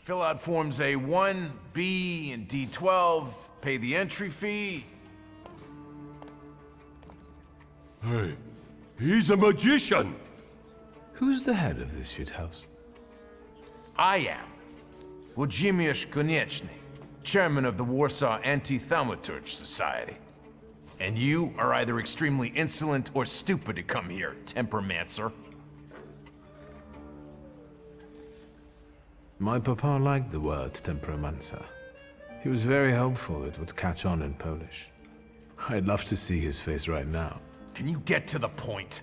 Fill out forms A1, B, and D12, pay the entry fee. Hey, he's a magician! Who's the head of this shithouse? I am Włodzimierz Konieczny, chairman of the Warsaw Anti-Thaumaturge Society. And you are either extremely insolent or stupid to come here, Tempermancer. My papa liked the word temperamencer. He was very hopeful it would catch on in Polish. I'd love to see his face right now. Can you get to the point?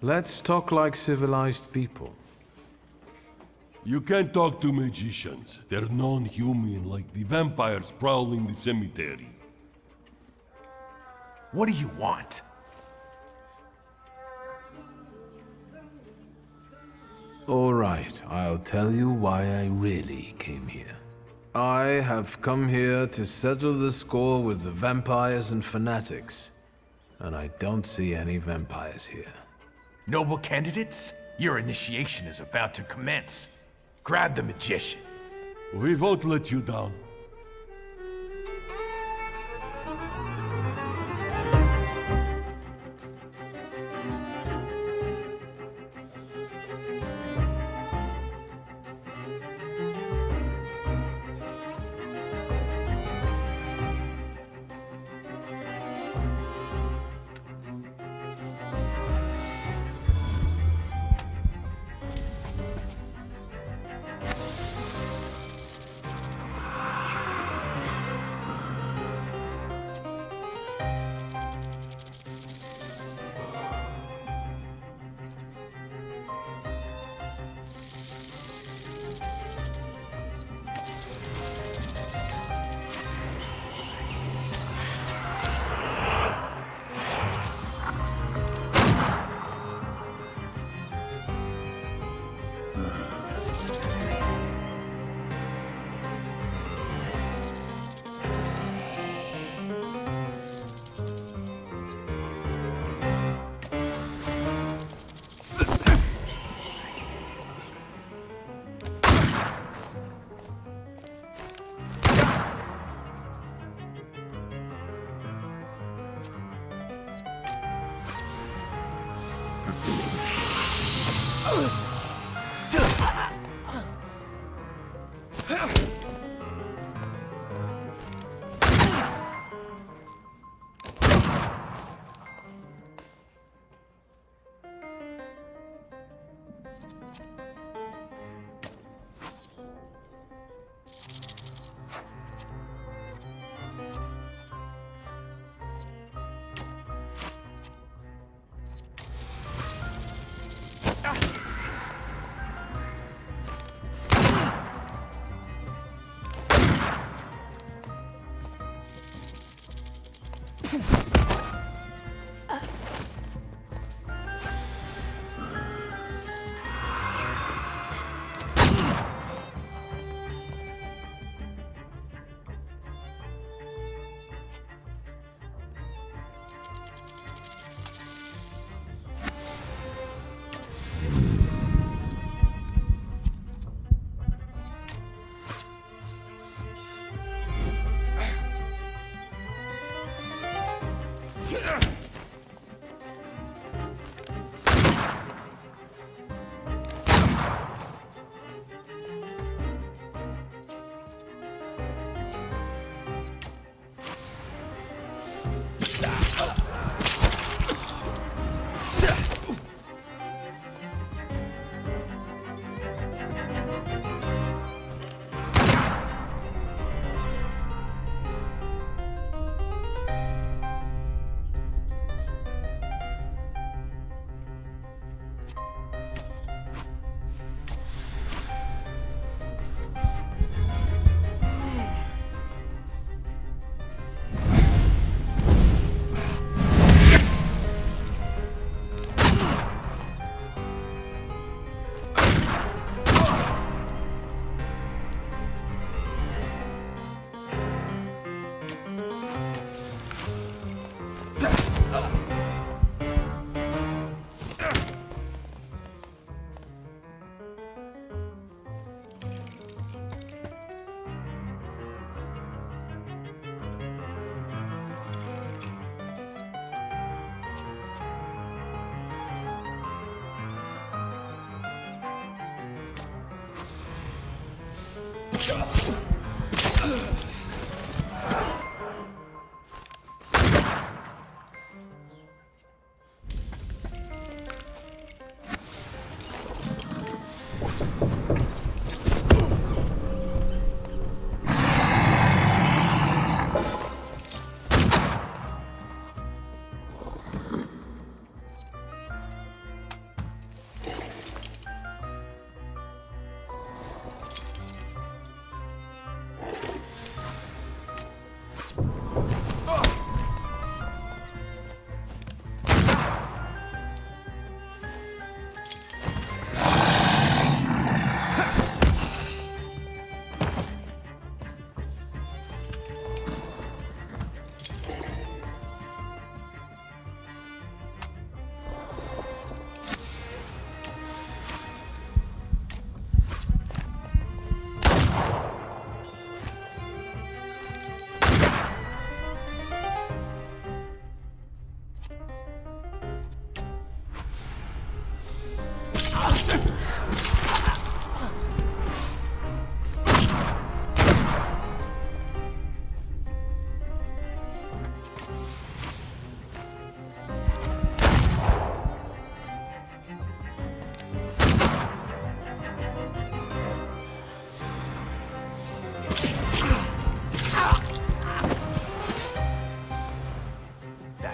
Let's talk like civilized people. You can't talk to magicians. They're non-human, like the vampires prowling the cemetery. What do you want? All right, I'll tell you why I really came here. I have come here to settle the score with the vampires and fanatics. And I don't see any vampires here. Noble candidates? Your initiation is about to commence. Grab the magician. We won't let you down.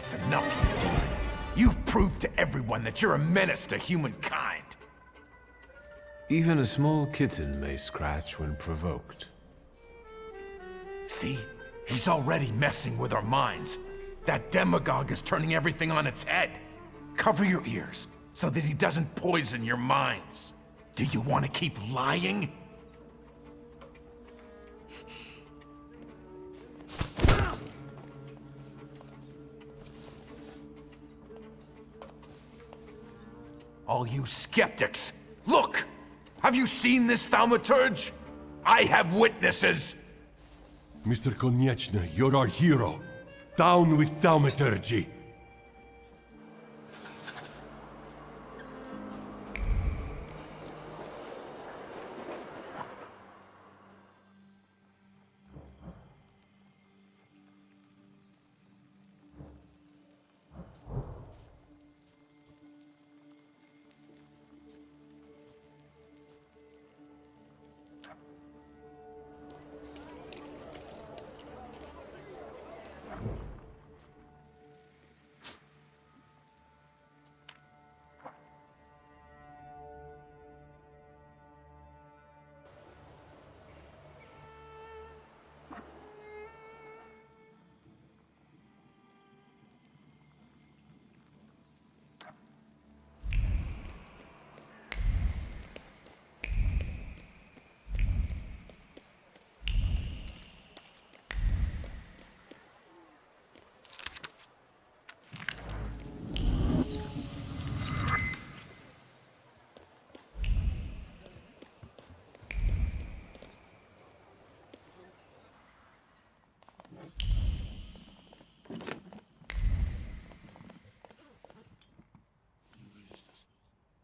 That's enough, you demon. You've proved to everyone that you're a menace to humankind. Even a small kitten may scratch when provoked. See? He's already messing with our minds. That demagogue is turning everything on its head. Cover your ears so that he doesn't poison your minds. Do you want to keep lying? All you skeptics, look! Have you seen this Thaumaturge? I have witnesses! Mr. Konieczny, you're our hero. Down with Thaumaturgy.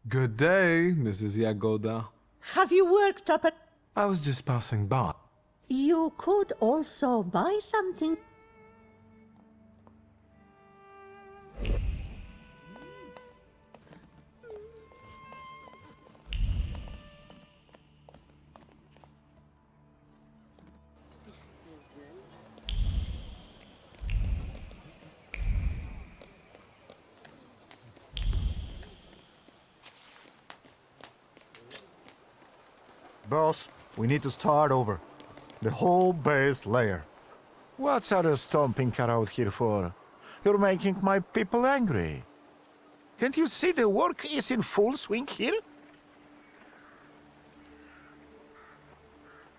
Good day, Mrs. Yagoda. Have you worked up a... I was just passing by. You could also buy something. Boss, we need to start over. The whole base layer. What's all the stomping around here for? You're making my people angry. Can't you see the work is in full swing here?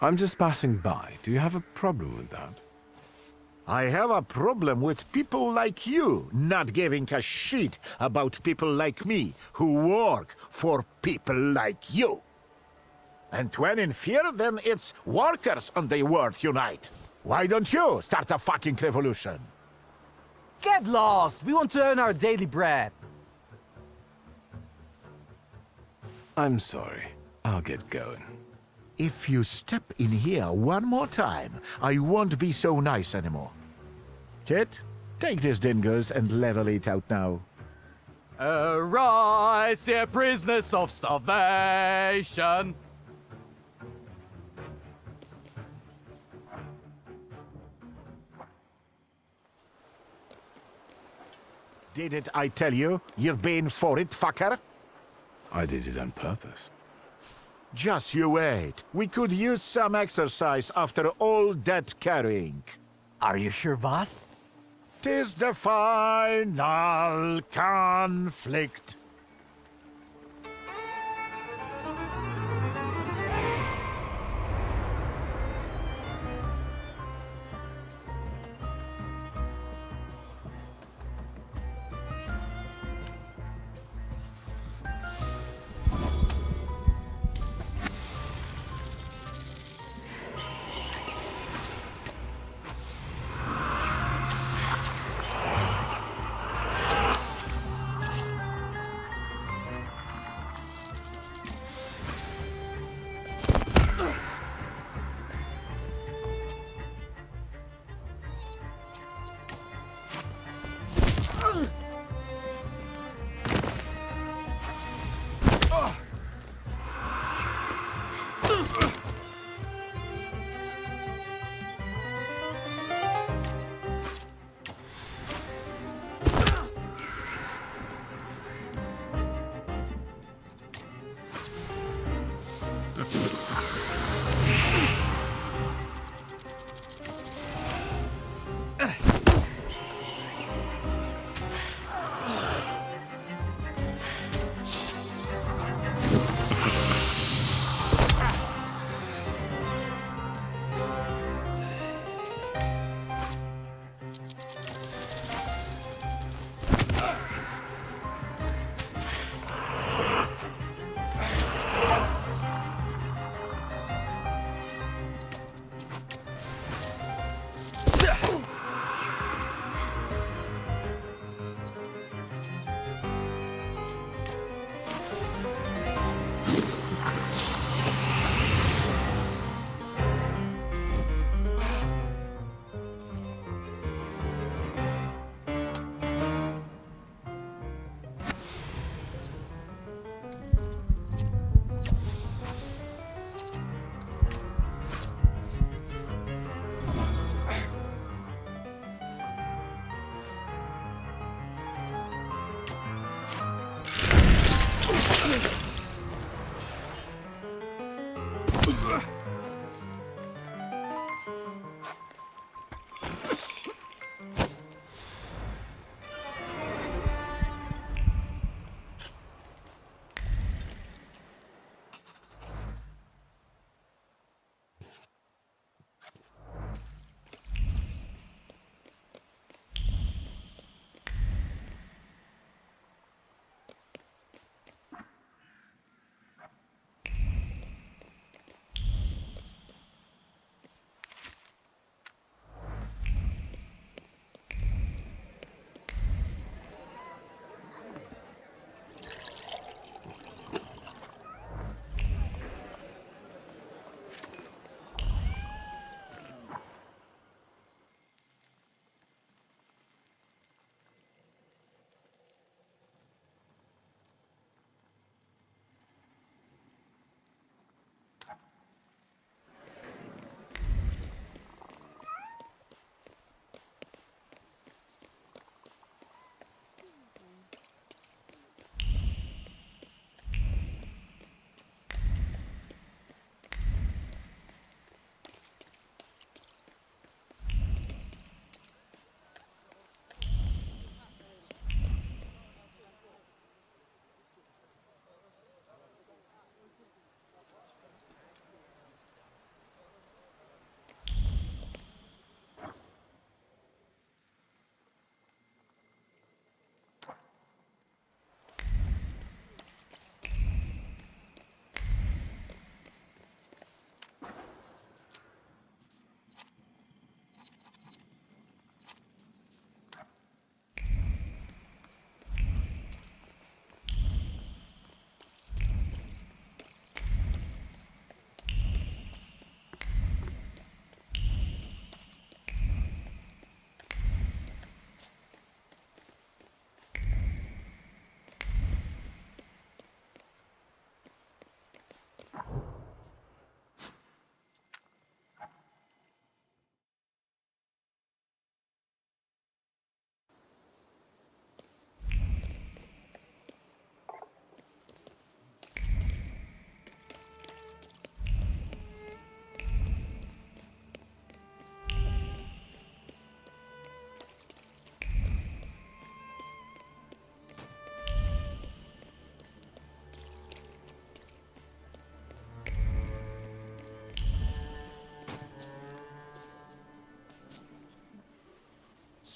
I'm just passing by. Do you have a problem with that? I have a problem with people like you not giving a shit about people like me who work for people like you. And when in fear, then it's workers and the world unite. Why don't you start a fucking revolution? Get lost! We want to earn our daily bread. I'm sorry. I'll get going. If you step in here one more time, I won't be so nice anymore. Kit, take these dingoes and level it out now. Arise, ye prisoners of starvation! Didn't I tell you? You're paying for it, fucker? I did it on purpose. Just you wait. We could use some exercise after all that carrying. Are you sure, boss? 'Tis the final conflict.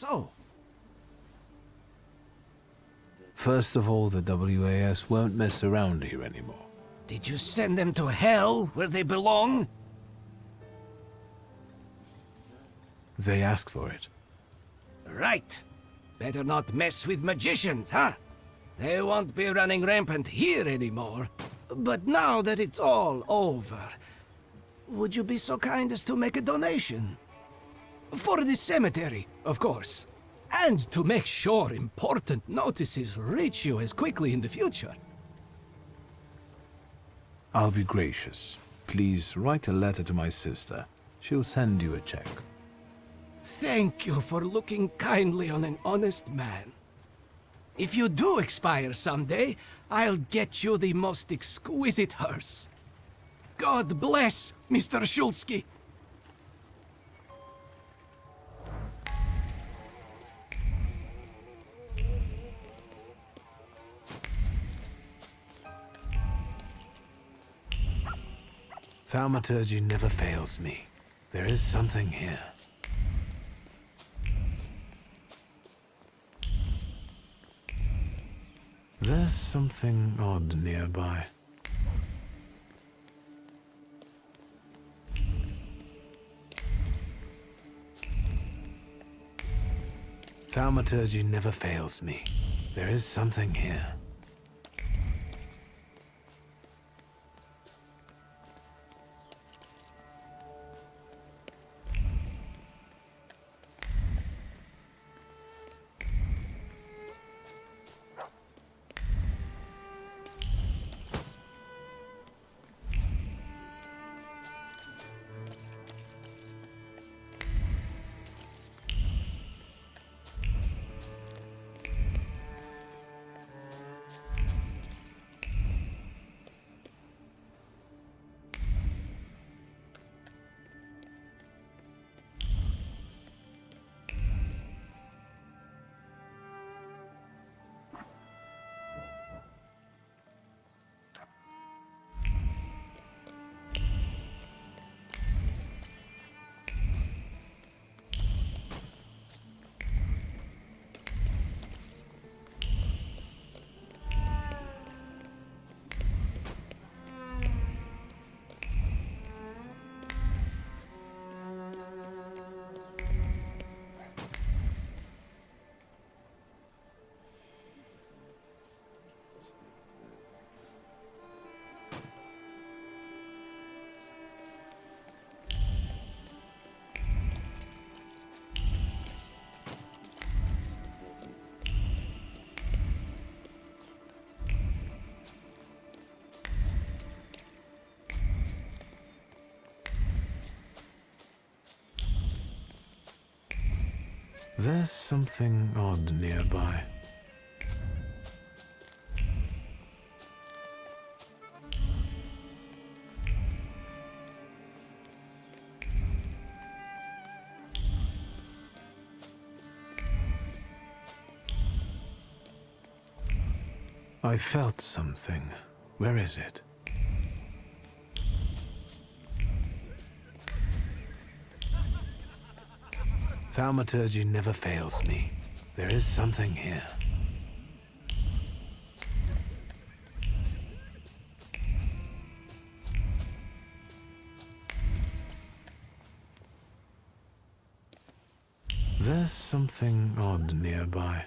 so? First of all, the WAS won't mess around here anymore. Did you send them to hell, where they belong? They asked for it. Right. Better not mess with magicians, huh? They won't be running rampant here anymore. But now that it's all over, would you be so kind as to make a donation? For the cemetery, of course. And to make sure important notices reach you as quickly in the future. I'll be gracious. Please write a letter to my sister. She'll send you a check. Thank you for looking kindly on an honest man. If you do expire someday, I'll get you the most exquisite hearse. God bless, Mr. Shulsky. Thaumaturgy never fails me. There is something here. There's something odd nearby. Thaumaturgy never fails me. There is something here. There's something odd nearby. I felt something. Where is it? Thaumaturgy never fails me. There is something here. There's something odd nearby.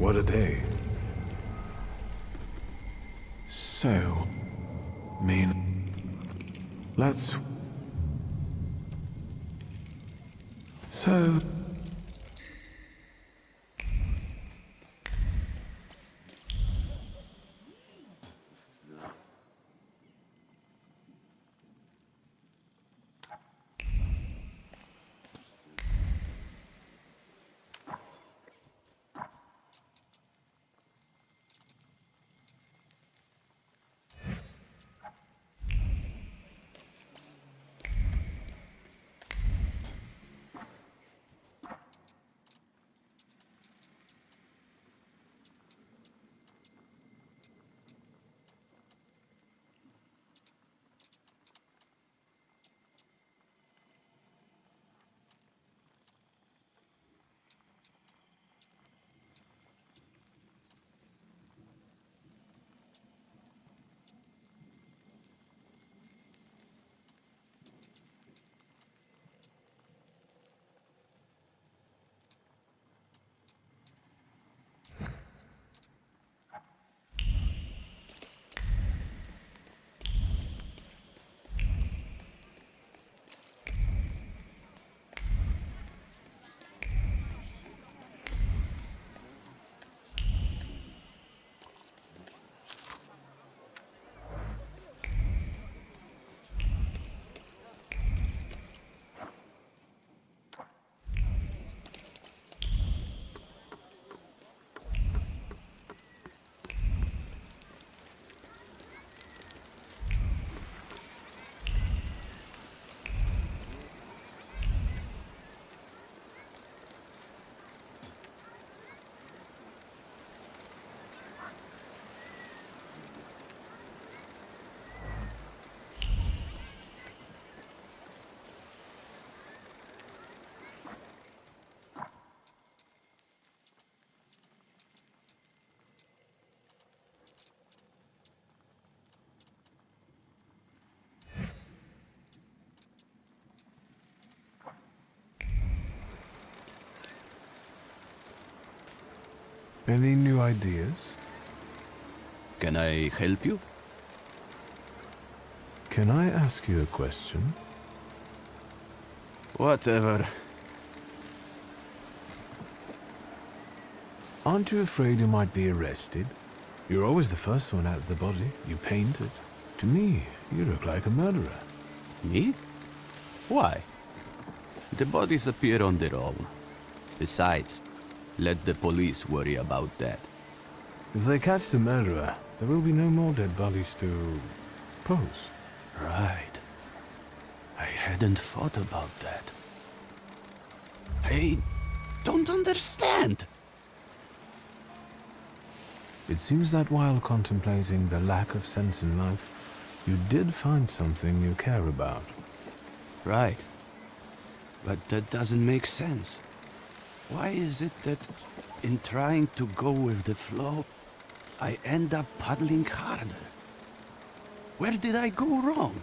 What a day. So, let's... So... Any new ideas? Can I help you? Can I ask you a question? Whatever. Aren't you afraid you might be arrested? You're always the first one out of the body. You painted. To me, you look like a murderer. Me? Why? The bodies appear on their own. Besides, let the police worry about that. If they catch the murderer, there will be no more dead bodies to pose. Right. I hadn't thought about that. I don't understand. It seems that while contemplating the lack of sense in life, you did find something you care about. Right. But that doesn't make sense. Why is it that, in trying to go with the flow, I end up paddling harder? Where did I go wrong?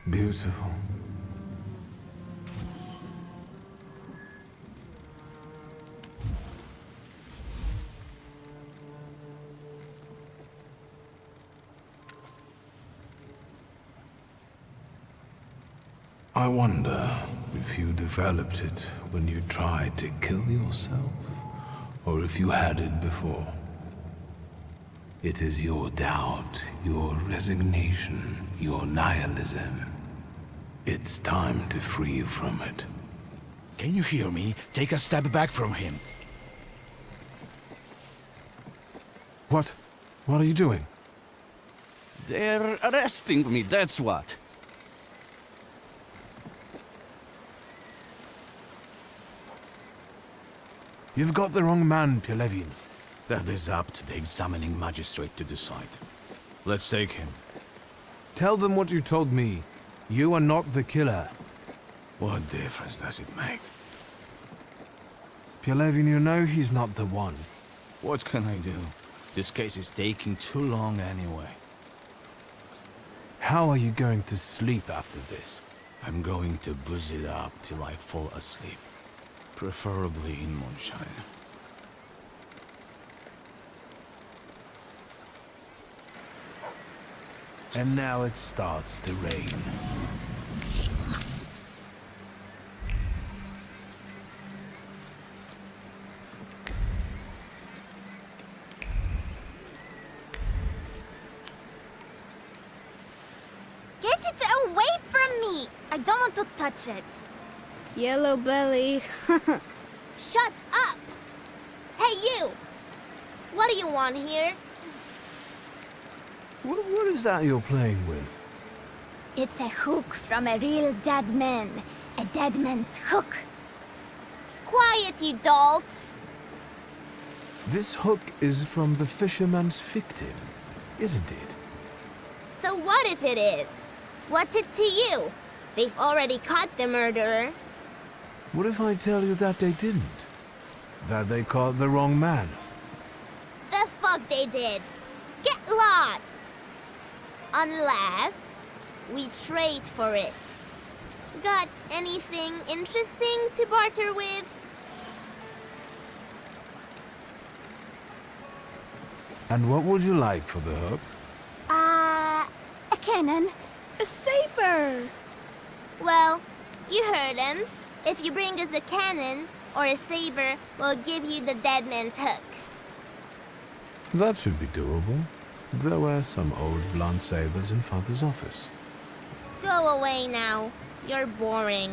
Beautiful. I wonder if you developed it when you tried to kill yourself, or if you had it before. It is your doubt, your resignation, your nihilism. It's time to free you from it. Can you hear me? Take a step back from him. What? What are you doing? They're arresting me, that's what. You've got the wrong man, Pelevin. That is up to the examining magistrate to decide. Let's take him. Tell them what you told me. You are not the killer. What difference does it make? Pelevin, you know he's not the one. What can I do? This case is taking too long anyway. How are you going to sleep after this? I'm going to booze it up till I fall asleep. Preferably in moonshine. And now it starts to rain. Get it away from me! I don't want to touch it. Yellow belly. Shut up! Hey, you! What do you want here? What is that you're playing with? It's a hook from a real dead man. A dead man's hook. Quiet, you dolts! This hook is from the fisherman's victim, isn't it? So what if it is? What's it to you? They've already caught the murderer. What if I tell you that they didn't? That they caught the wrong man? The fuck they did? Get lost! Unless we trade for it. Got anything interesting to barter with? And what would you like for the hook? A cannon. A saber! Well, you heard him. If you bring us a cannon or a saber, we'll give you the dead man's hook. That should be doable. There were some old blunt sabers in Father's office. Go away now. You're boring.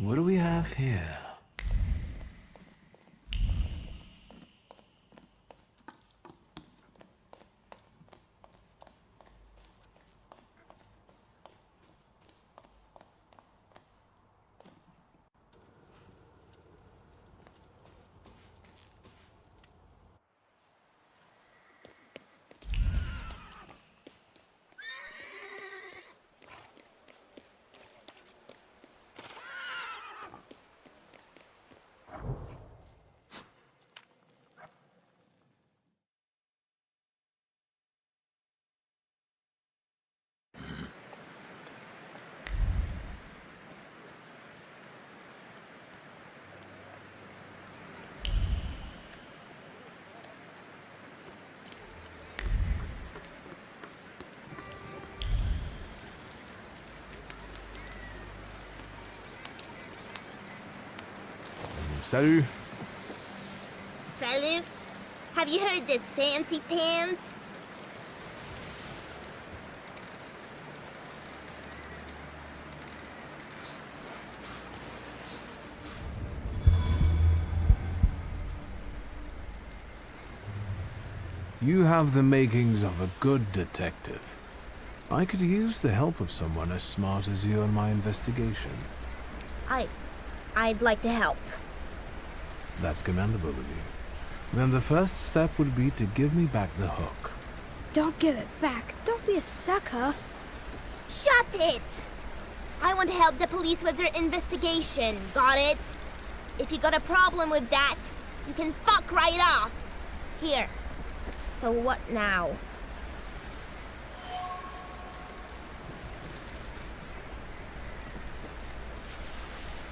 What do we have here? Salut. Salut. Have you heard this, fancy pants? You have the makings of a good detective. I could use the help of someone as smart as you in my investigation. I'd like to help. That's commendable of you. Then the first step would be to give me back the hook. Don't give it back. Don't be a sucker. Shut it! I want to help the police with their investigation, got it? If you got a problem with that, you can fuck right off. Here. So what now?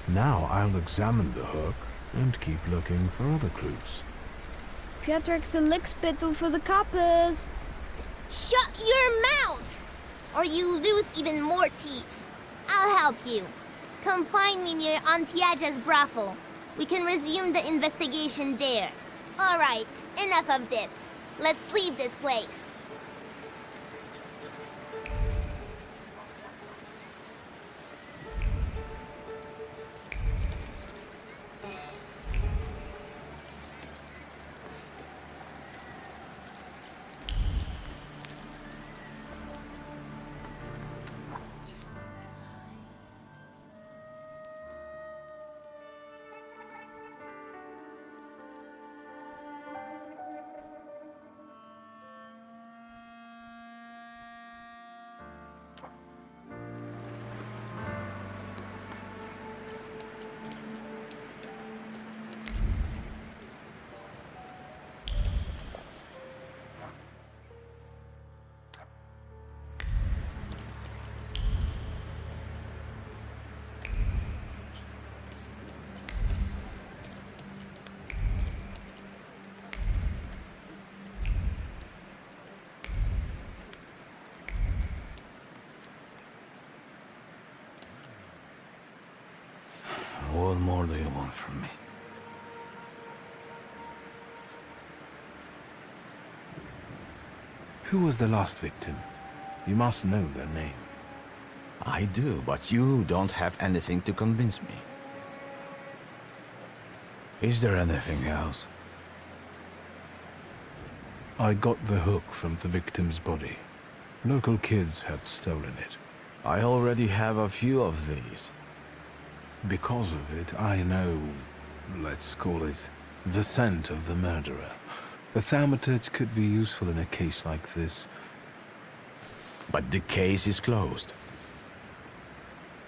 Now I'll examine the hook and keep looking for other clues. Piotrek's a lickspittle for the coppers. Shut your mouths! Or you lose even more teeth. I'll help you. Come find me near Antiaja's brothel. We can resume the investigation there. Alright, enough of this. Let's leave this place. What more do you want from me? Who was the last victim? You must know their name. I do, but you don't have anything to convince me. Is there anything else? I got the hook from the victim's body. Local kids had stolen it. I already have a few of these. Because of it, I know, let's call it, the scent of the murderer. The Thaumaturge could be useful in a case like this. But the case is closed.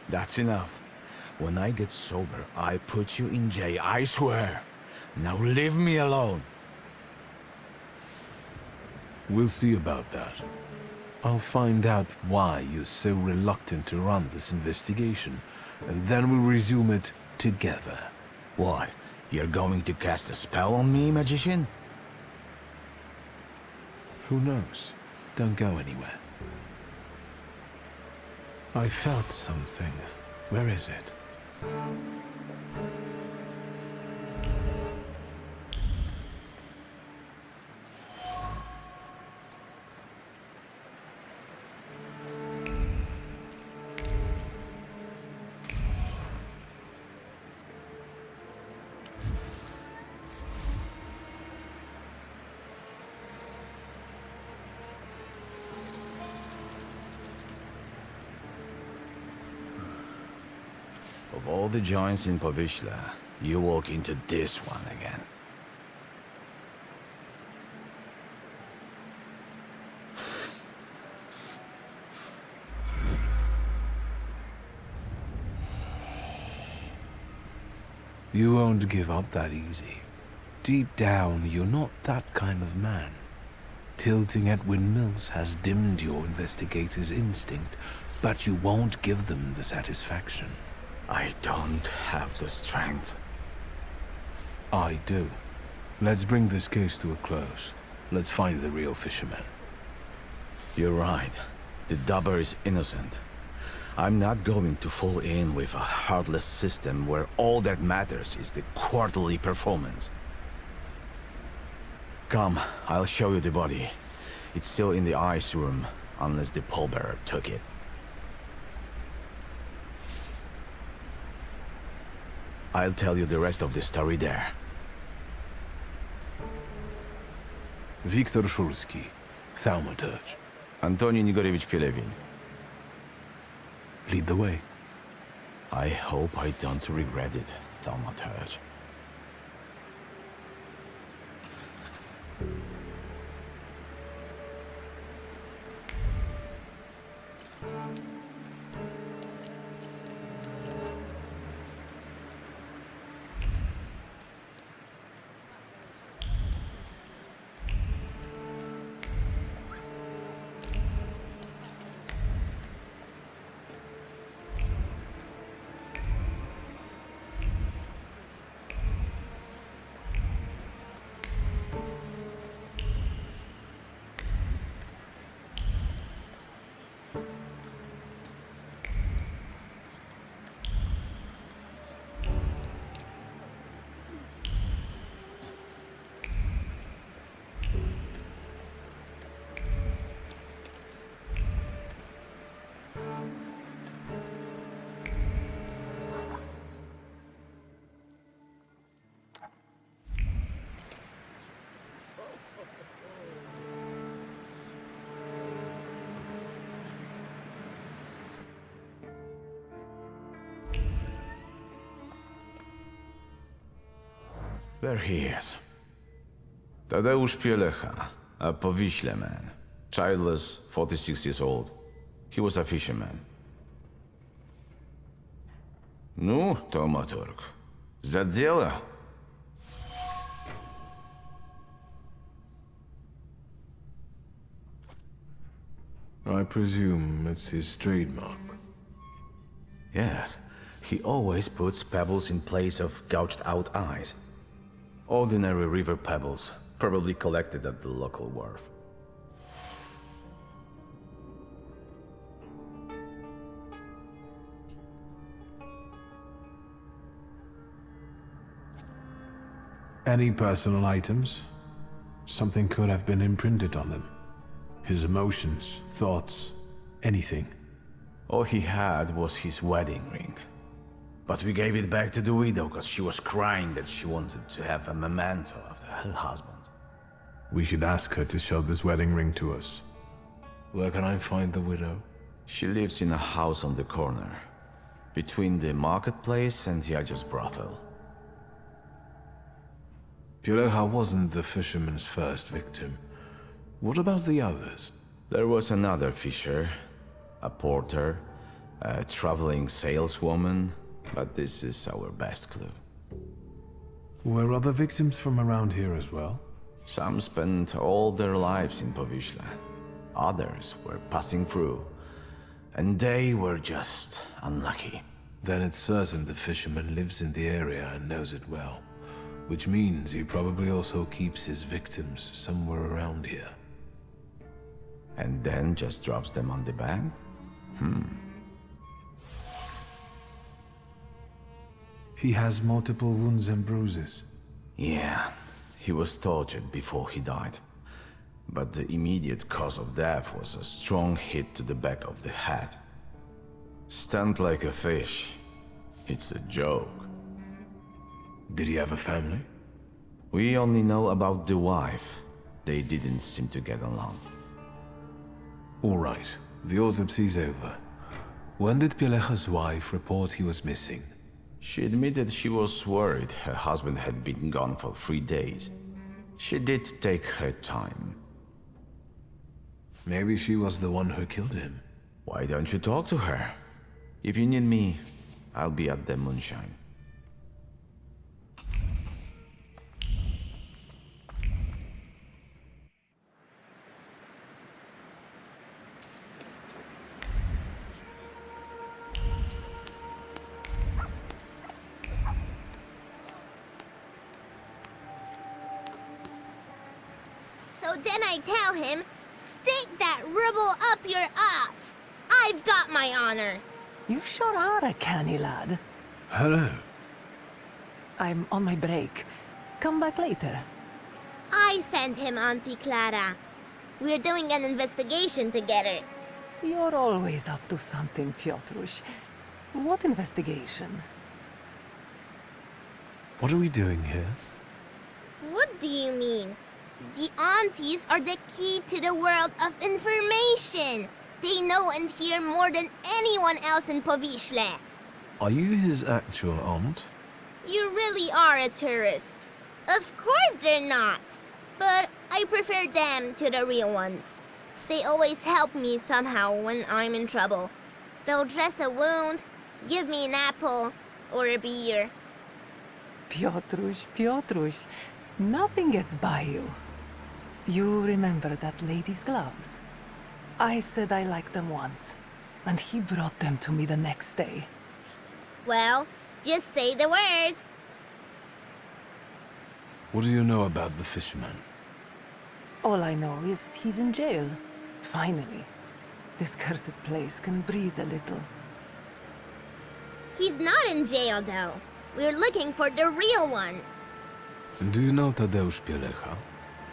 That's enough. When I get sober, I put you in jail, I swear. Now leave me alone. We'll see about that. I'll find out why you're so reluctant to run this investigation, and then we'll resume it together. What? You're going to cast a spell on me, magician? Who knows? Don't go anywhere. I felt something. Where is it? Of all the joints in Povishla, you walk into this one again. You won't give up that easy. Deep down, you're not that kind of man. Tilting at windmills has dimmed your investigator's instinct, but you won't give them the satisfaction. I don't have the strength. I do. Let's bring this case to a close. Let's find the real fisherman. You're right. The dubber is innocent. I'm not going to fall in with a heartless system where all that matters is the quarterly performance. Come, I'll show you the body. It's still in the ice room, unless the pallbearer took it. I'll tell you the rest of the story there. Wiktor Szulski, Thaumaturge. Antoni Nigorewicz Pielewin. Lead the way. I hope I don't regret it, Thaumaturge. There he is. Tadeusz Pielecha, a Powiśle man. Childless, 46 years old. He was a fisherman. Ну, Thaumaturge, за дело. I presume it's his trademark. Yes, he always puts pebbles in place of gouged out eyes. Ordinary river pebbles, probably collected at the local wharf. Any personal items? Something could have been imprinted on them. His emotions, thoughts, anything. All he had was his wedding ring. But we gave it back to the widow because she was crying that she wanted to have a memento of her husband. We should ask her to show this wedding ring to us. Where can I find the widow? She lives in a house on the corner, between the marketplace and Yaja's brothel. Pielecha wasn't the fisherman's first victim. What about the others? There was another fisher, a porter, a traveling saleswoman, but this is our best clue. Were other victims from around here as well? Some spent all their lives in Powiśle. Others were passing through, and they were just unlucky. Then it's certain the fisherman lives in the area and knows it well. Which means he probably also keeps his victims somewhere around here. And then just drops them on the bank? He has multiple wounds and bruises. Yeah, he was tortured before he died. But the immediate cause of death was a strong hit to the back of the head. Stunned like a fish. It's a joke. Did he have a family? We only know about the wife. They didn't seem to get along. All right, the autopsy's over. When did Pielecha's wife report he was missing? She admitted she was worried her husband had been gone for 3 days. She did take her time. Maybe she was the one who killed him. Why don't you talk to her? If you need me, I'll be at the moonshine. So then I tell him, stick that rubble up your ass. I've got my honor. You sure are a canny lad. Hello. I'm on my break. Come back later. I sent him, Auntie Clara. We're doing an investigation together. You're always up to something, Piotruś. What investigation? What are we doing here? What do you mean? The aunties are the key to the world of information. They know and hear more than anyone else in Powiśle. Are you his actual aunt? You really are a tourist. Of course they're not. But I prefer them to the real ones. They always help me somehow when I'm in trouble. They'll dress a wound, give me an apple, or a beer. Piotruś, nothing gets by you. You remember that lady's gloves? I said I liked them once, and he brought them to me the next day. Well, just say the word. What do you know about the fisherman? All I know is he's in jail. Finally. This cursed place can breathe a little. He's not in jail, though. We're looking for the real one. Do you know Tadeusz Pielecha?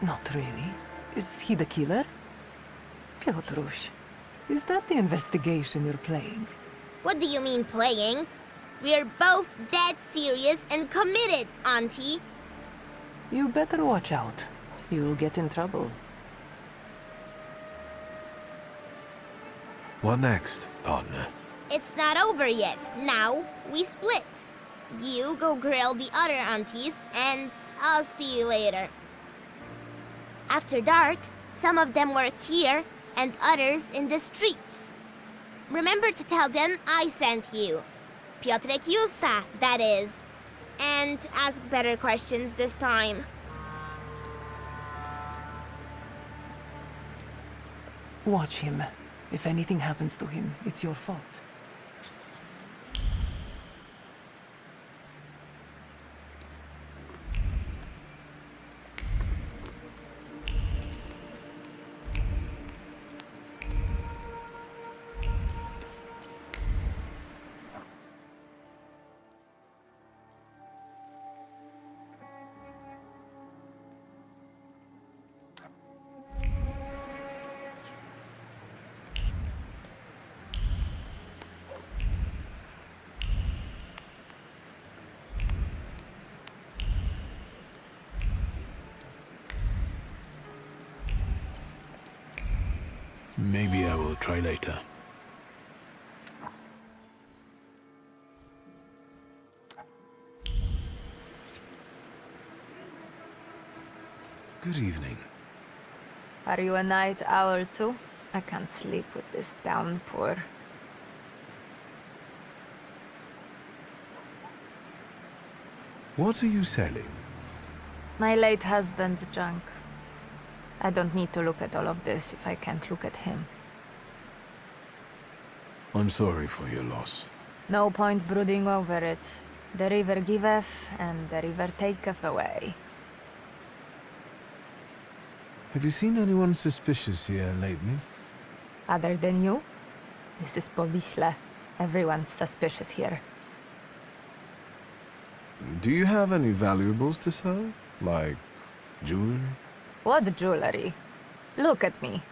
Not really. Is he the killer? Piotruś, is that the investigation you're playing? What do you mean, playing? We're both dead serious and committed, Auntie. You better watch out. You'll get in trouble. What next, partner? It's not over yet. Now, we split. You go grill the other aunties, and I'll see you later. After dark, some of them work here, and others in the streets. Remember to tell them I sent you. Piotrek Justa, that is. And ask better questions this time. Watch him. If anything happens to him, it's your fault. Maybe I will try later. Good evening. Are you a night owl too? I can't sleep with this downpour. What are you selling? My late husband's junk. I don't need to look at all of this if I can't look at him. I'm sorry for your loss. No point brooding over it. The river giveth, and the river taketh away. Have you seen anyone suspicious here lately? Other than you? This is Powiśle. Everyone's suspicious here. Do you have any valuables to sell? Like jewelry? What jewelry? Look at me.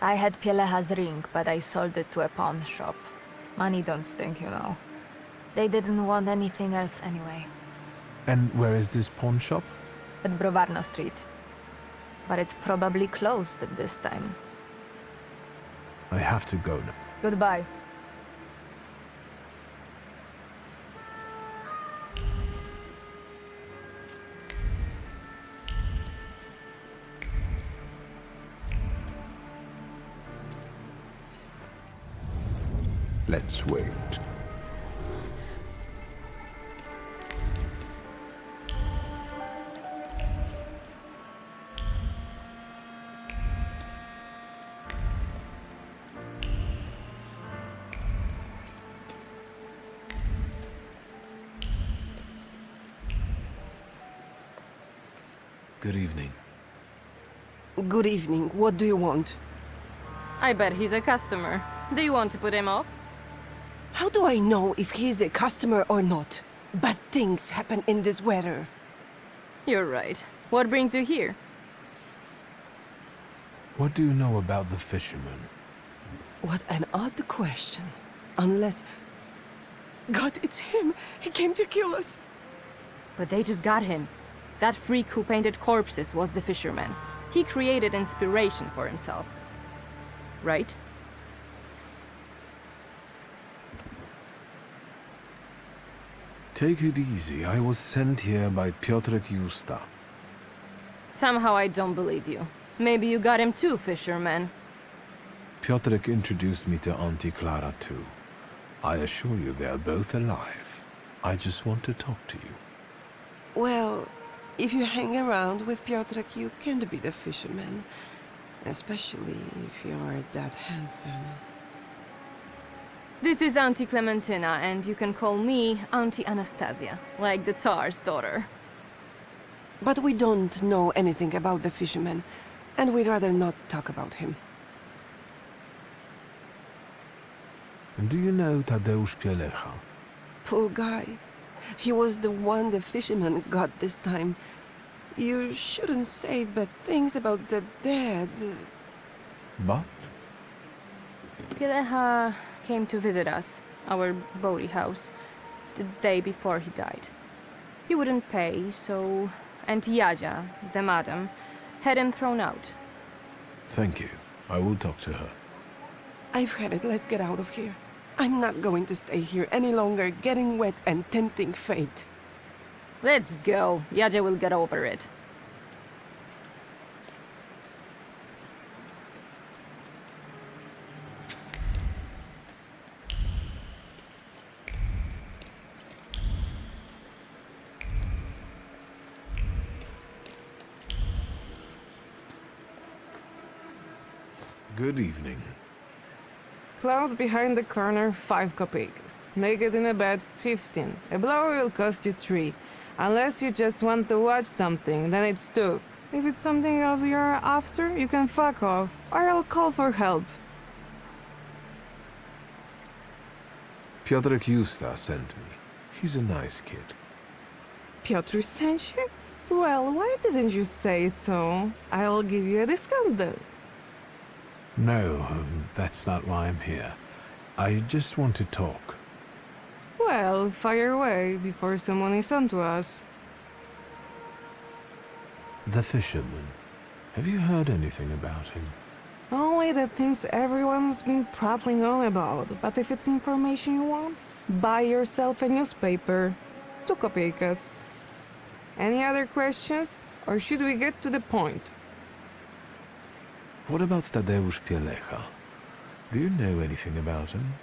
I had Pielecha's ring, but I sold it to a pawn shop. Money don't stink, you know. They didn't want anything else anyway. And where is this pawn shop? At Browarno Street. But it's probably closed at this time. I have to go now. Goodbye. Let's wait. Good evening. Good evening. What do you want? I bet he's a customer. Do you want to put him off? How do I know if he's a customer or not? Bad things happen in this weather. You're right. What brings you here? What do you know about the fisherman? What an odd question. Unless... God, it's him! He came to kill us! But they just got him. That freak who painted corpses was the fisherman. He created inspiration for himself. Right? Take it easy. I was sent here by Piotrek Justa. Somehow I don't believe you. Maybe you got him too, fisherman. Piotrek introduced me to Auntie Clara too. I assure you they are both alive. I just want to talk to you. Well, if you hang around with Piotrek, you can be the fisherman. Especially if you're that handsome. This is Auntie Clementina, and you can call me Auntie Anastasia, like the Tsar's daughter. But we don't know anything about the fisherman, and we'd rather not talk about him. Do you know Tadeusz Pielecha? Poor guy. He was the one the fisherman got this time. You shouldn't say bad things about the dead. But? Pielecha came to visit us, our boaty house, the day before he died. He wouldn't pay, so Auntie Jadzia, the madam, had him thrown out. Thank you. I will talk to her. I've had it. Let's get out of here. I'm not going to stay here any longer, getting wet and tempting fate. Let's go. Jadzia will get over it. Good evening. Cloud behind the corner, 5 kopecks. Naked in a bed, 15. A blower will cost you 3. Unless you just want to watch something, then it's 2. If it's something else you're after, you can fuck off, or I'll call for help. Piotrek Justa sent me. He's a nice kid. Piotr sent you? Well, why didn't you say so? I'll give you a discount though. No, that's not why I'm here. I just want to talk. Well, fire away before someone is onto us. The fisherman. Have you heard anything about him? Only the things everyone's been prattling on about. But if it's information you want, buy yourself a newspaper. 2 kopeckas. Any other questions? Or should we get to the point? What about Tadeusz Pielecha? Do you know anything about him?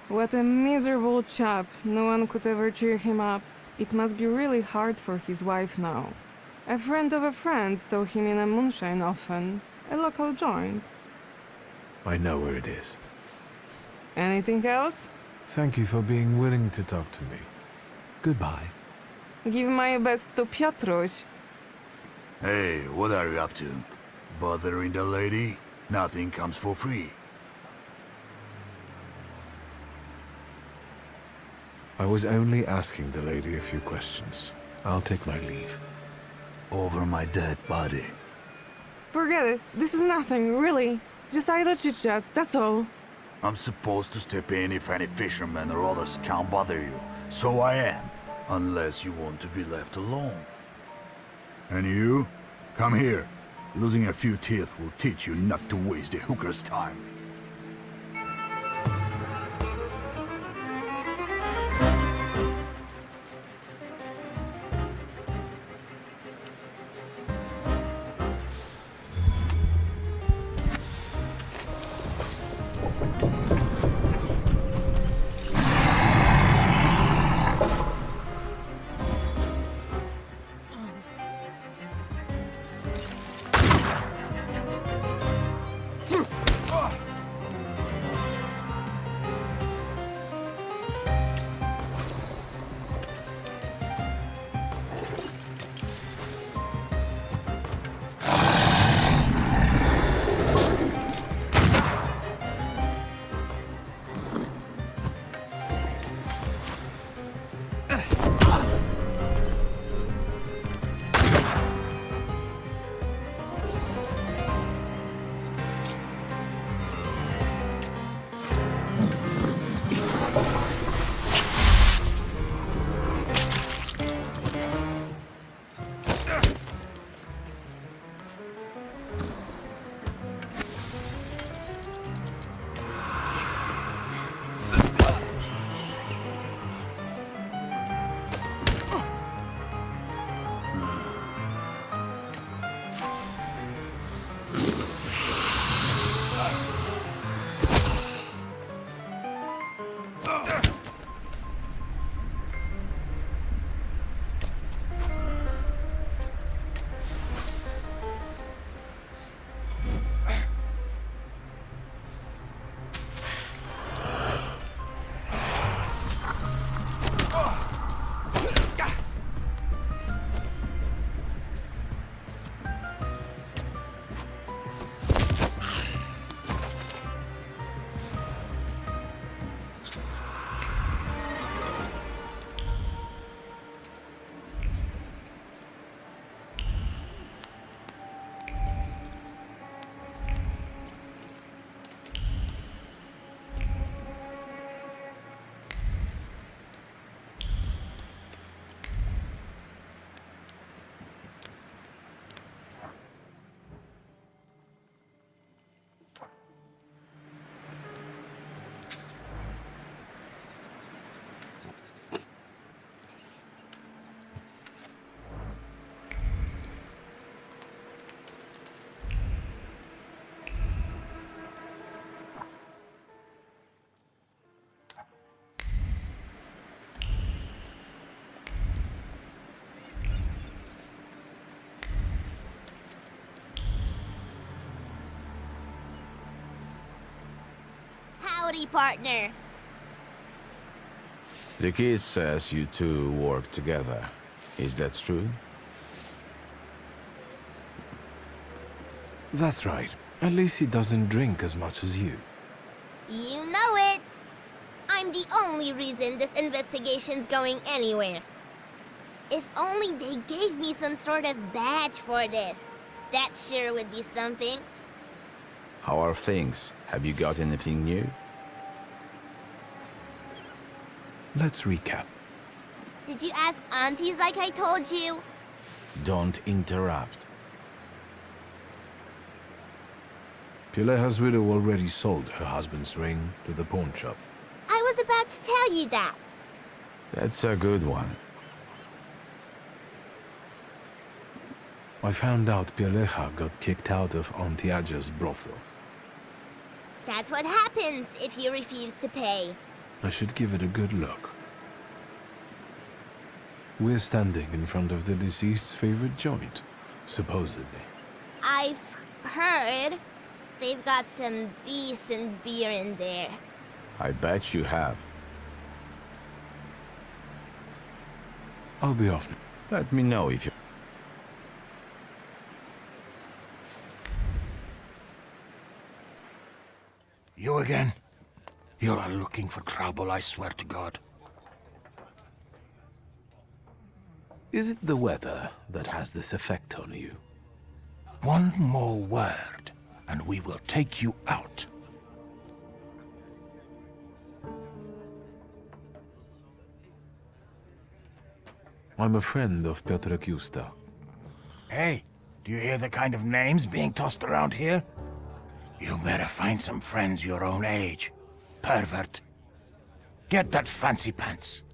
What a miserable chap. No one could ever cheer him up. It must be really hard for his wife now. A friend of a friend saw him in a moonshine often. A local joint. I know where it is. Anything else? Thank you for being willing to talk to me. Goodbye. Give my best to Piotruś. Hey, what are you up to? Bothering the lady? Nothing comes for free. I was only asking the lady a few questions. I'll take my leave. Over my dead body. Forget it. This is nothing, really. Just idle chit-chat, that's all. I'm supposed to step in if any fishermen or others can't bother you. So I am. Unless you want to be left alone. And you? Come here. Losing a few teeth will teach you not to waste a hooker's time. howdy, partner. The kid says you two work together. Is that true? That's right. At least he doesn't drink as much as you. You know it. I'm the only reason this investigation's going anywhere. If only they gave me some sort of badge for this. That sure would be something. How are things? Have you got anything new? Let's recap. Did you ask aunties like I told you? Don't interrupt. Pileha's widow already sold her husband's ring to the pawn shop. I was about to tell you that. That's a good one. I found out Pileha got kicked out of Antiaja's brothel. That's what happens if you refuse to pay. I should give it a good look. We're standing in front of the deceased's favorite joint, supposedly. I've heard they've got some decent beer in there. I bet you have. I'll be off now. Let me know if you... You again? You are looking for trouble, I swear to God. Is it the weather that has this effect on you? One more word, and we will take you out. I'm a friend of Piotr Kusta. Hey, do you hear the kind of names being tossed around here? You better find some friends your own age. Pervert. Get that fancy pants.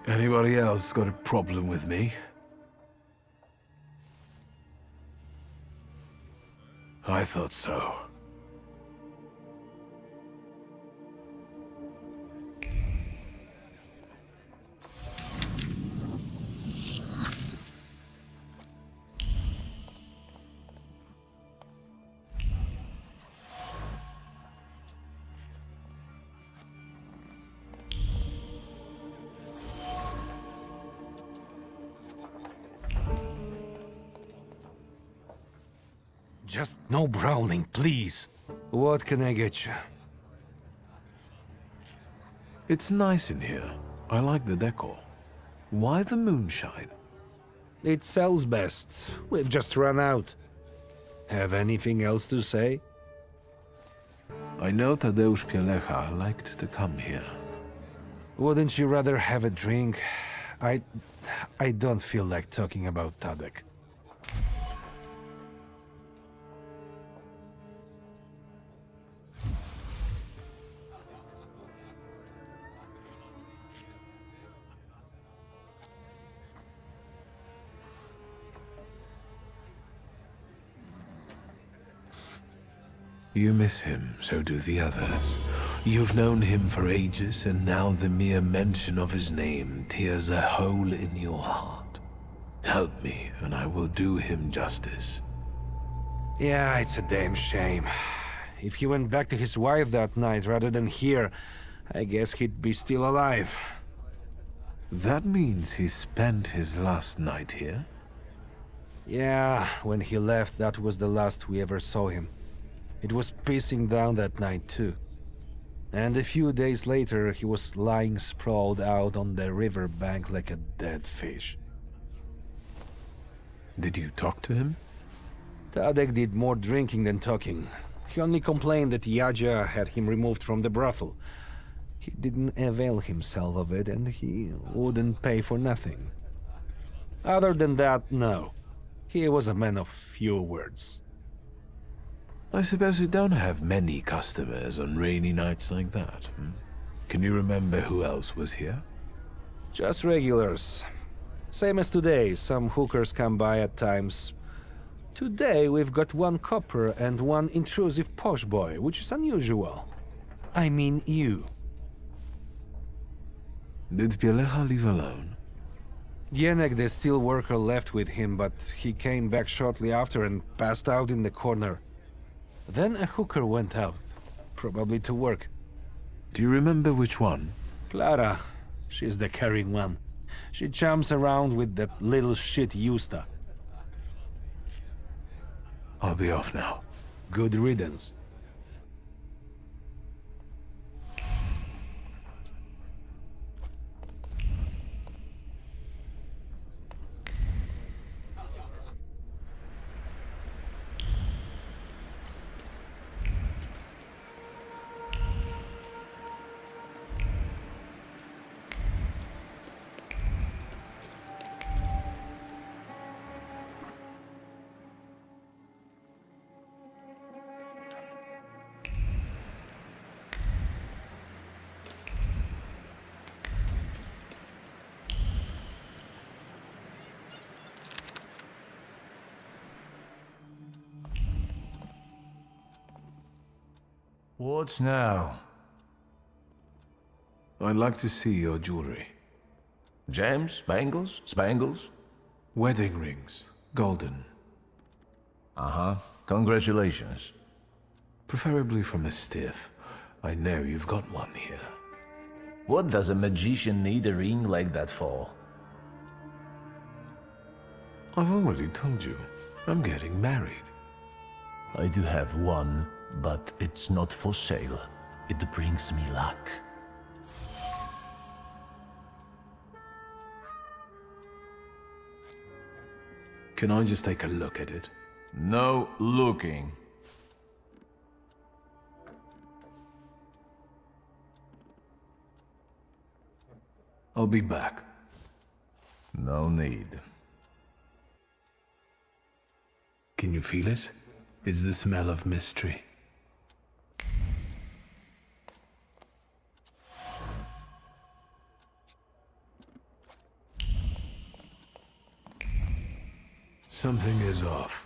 Anybody else got a problem with me? I thought so. Just no brawling, please. What can I get you? It's nice in here. I like the decor. Why the moonshine? It sells best. We've just run out. Have anything else to say? I know Tadeusz Pielecha liked to come here. Wouldn't you rather have a drink? I don't feel like talking about Tadek. You miss him, so do the others. You've known him for ages, and now the mere mention of his name tears a hole in your heart. Help me, and I will do him justice. Yeah, it's a damn shame. If he went back to his wife that night rather than here, I guess he'd be still alive. That means he spent his last night here? Yeah, when he left, that was the last we ever saw him. It was pissing down that night too. And a few days later, he was lying sprawled out on the river bank like a dead fish. Did you talk to him? Tadek did more drinking than talking. He only complained that Yadzia had him removed from the brothel. He didn't avail himself of it, and he wouldn't pay for nothing. Other than that, no. He was a man of few words. I suppose you don't have many customers on rainy nights like that. Can you remember who else was here? Just regulars. Same as today, some hookers come by at times. Today we've got one copper and one intrusive posh boy, which is unusual. I mean you. Did Pielecha leave alone? Gienek, the steel worker, left with him, but he came back shortly after and passed out in the corner. Then a hooker went out, probably to work. Do you remember which one? Clara. She's the caring one. She chums around with that little shit Justa. I'll be off now. Good riddance. What now? I'd like to see your jewelry. Gems? Bangles? Spangles? Wedding rings. Golden. Uh-huh. Congratulations. Preferably from a stiff. I know you've got one here. What does a magician need a ring like that for? I've already told you. I'm getting married. I do have one, but it's not for sale. It brings me luck. Can I just take a look at it? No looking. I'll be back. No need. Can you feel it? It's the smell of mystery. Something is off.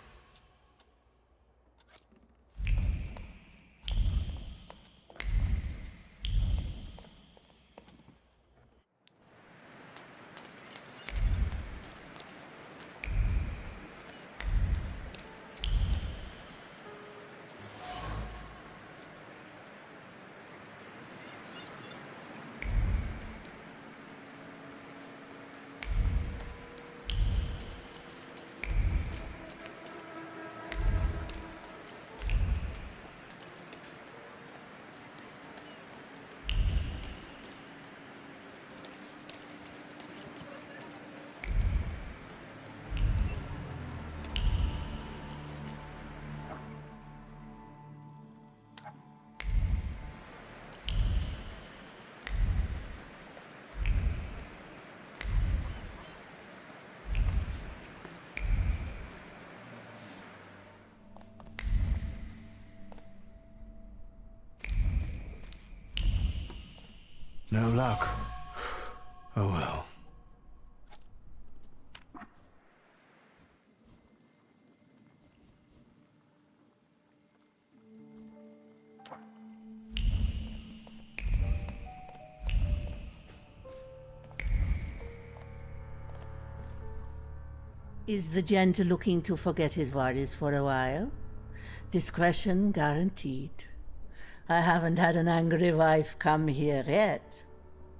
No luck. Oh well. Is the gent looking to forget his worries for a while? Discretion guaranteed. I haven't had an angry wife come here yet.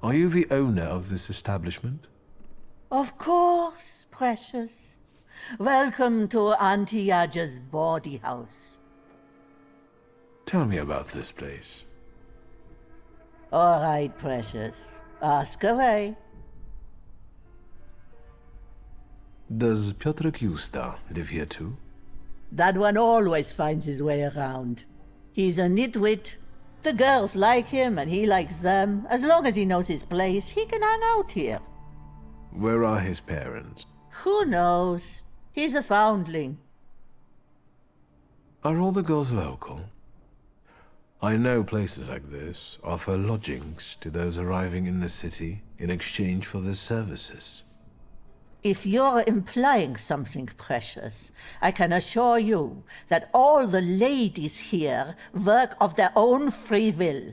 Are you the owner of this establishment? Of course, precious. Welcome to Auntie Yaja's bawdy house. Tell me about this place. All right, precious. Ask away. Does Piotr Justa live here too? That one always finds his way around. He's a nitwit. The girls like him and he likes them. As long as he knows his place, he can hang out here. Where are his parents? Who knows? He's a foundling. Are all the girls local? I know places like this offer lodgings to those arriving in the city in exchange for their services. If you're implying something precious, I can assure you that all the ladies here work of their own free will.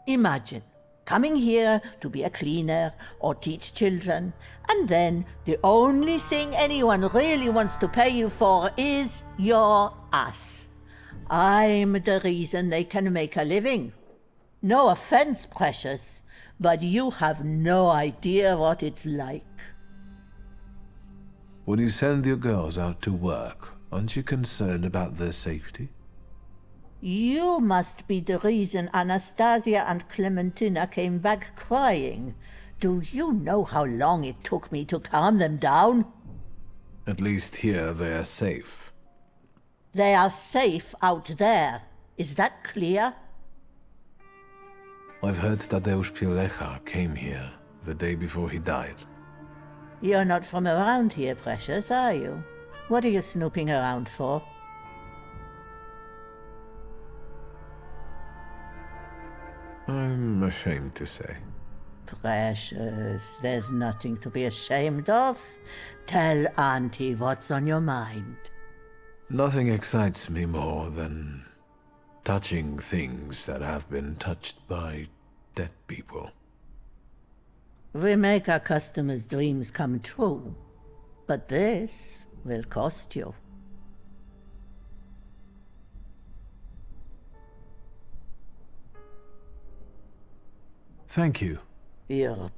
Imagine coming here to be a cleaner or teach children, and then the only thing anyone really wants to pay you for is your ass. I'm the reason they can make a living. No offense, precious, but you have no idea what it's like. When you send your girls out to work, aren't you concerned about their safety? You must be the reason Anastasia and Clementina came back crying. Do you know how long it took me to calm them down? At least here they are safe. They are safe out there. Is that clear? I've heard Tadeusz Pielecha came here the day before he died. You're not from around here, precious, are you? What are you snooping around for? I'm ashamed to say. Precious, there's nothing to be ashamed of. Tell Auntie what's on your mind. Nothing excites me more than touching things that have been touched by dead people. We make our customers' dreams come true, but this will cost you. Thank you. You're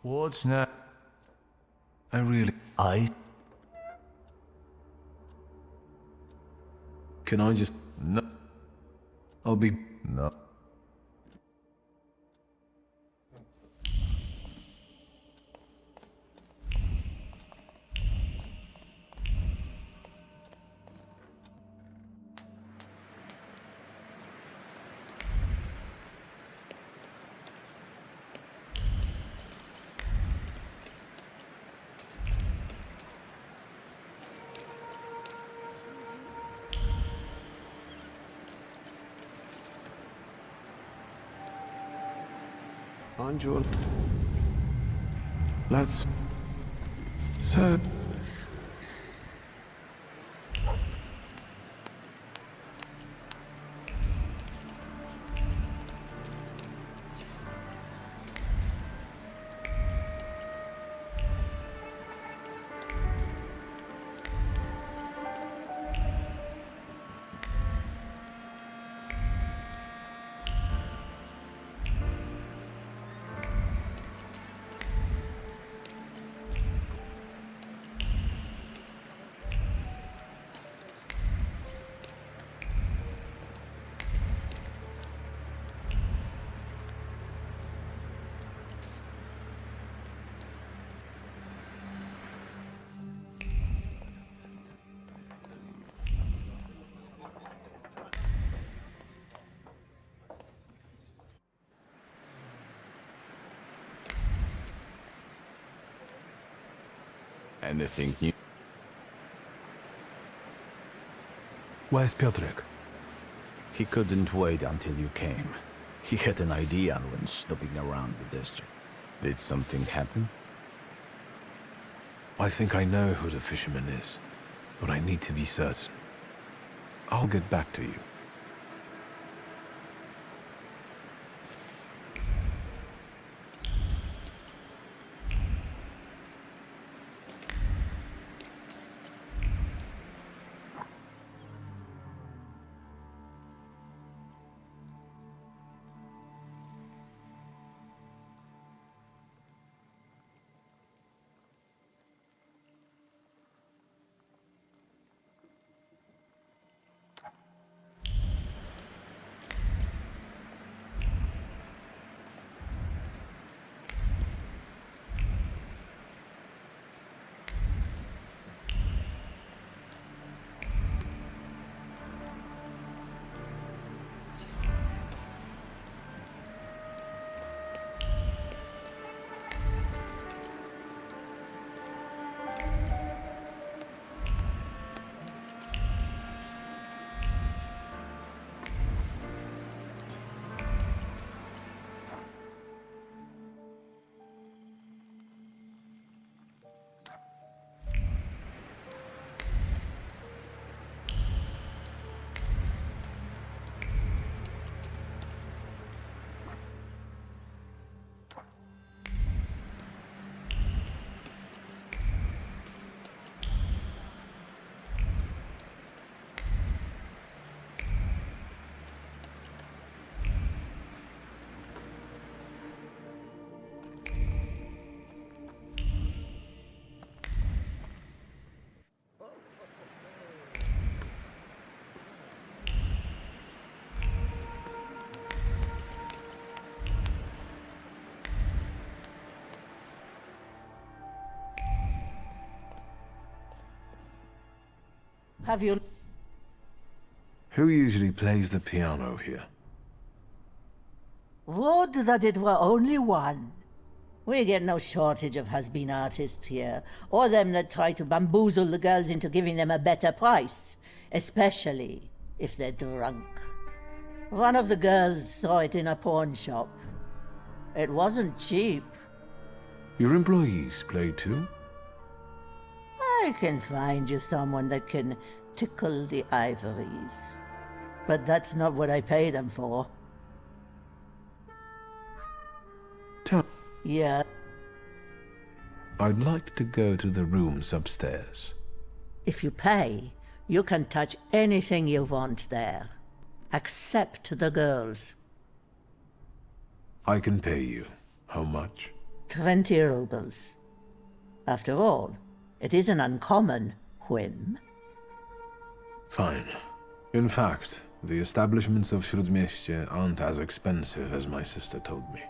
What's not? Can I just... No. I'll be... No. Angel. Let's... Sir... Anything new? Where's Piotrek? He couldn't wait until you came. He had an idea when snooping around the district. Did something happen? I think I know who the fisherman is, but I need to be certain. I'll get back to you. Have you... Who usually plays the piano here? Would that it were only one. We get no shortage of has-been artists here, or them that try to bamboozle the girls into giving them a better price, especially if they're drunk. One of the girls saw it in a pawn shop. It wasn't cheap. Your employees play too? I can find you someone that can tickle the ivories. But that's not what I pay them for. Yeah. I'd like to go to the rooms upstairs. If you pay, you can touch anything you want there. Except the girls. I can pay you. How much? 20 rubles. After all, it is an uncommon whim. Fine. In fact, the establishments of Śródmieście aren't as expensive as my sister told me.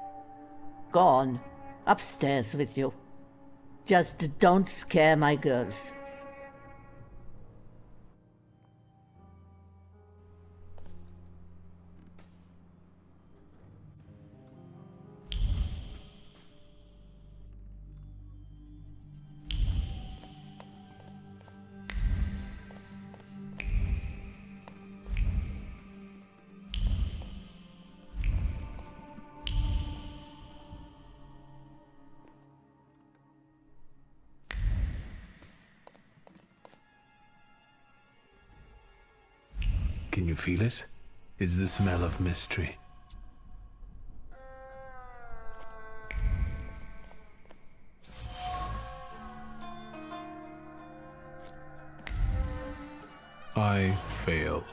Go on. Upstairs with you. Just don't scare my girls. Can you feel it? It's the smell of mystery. I failed.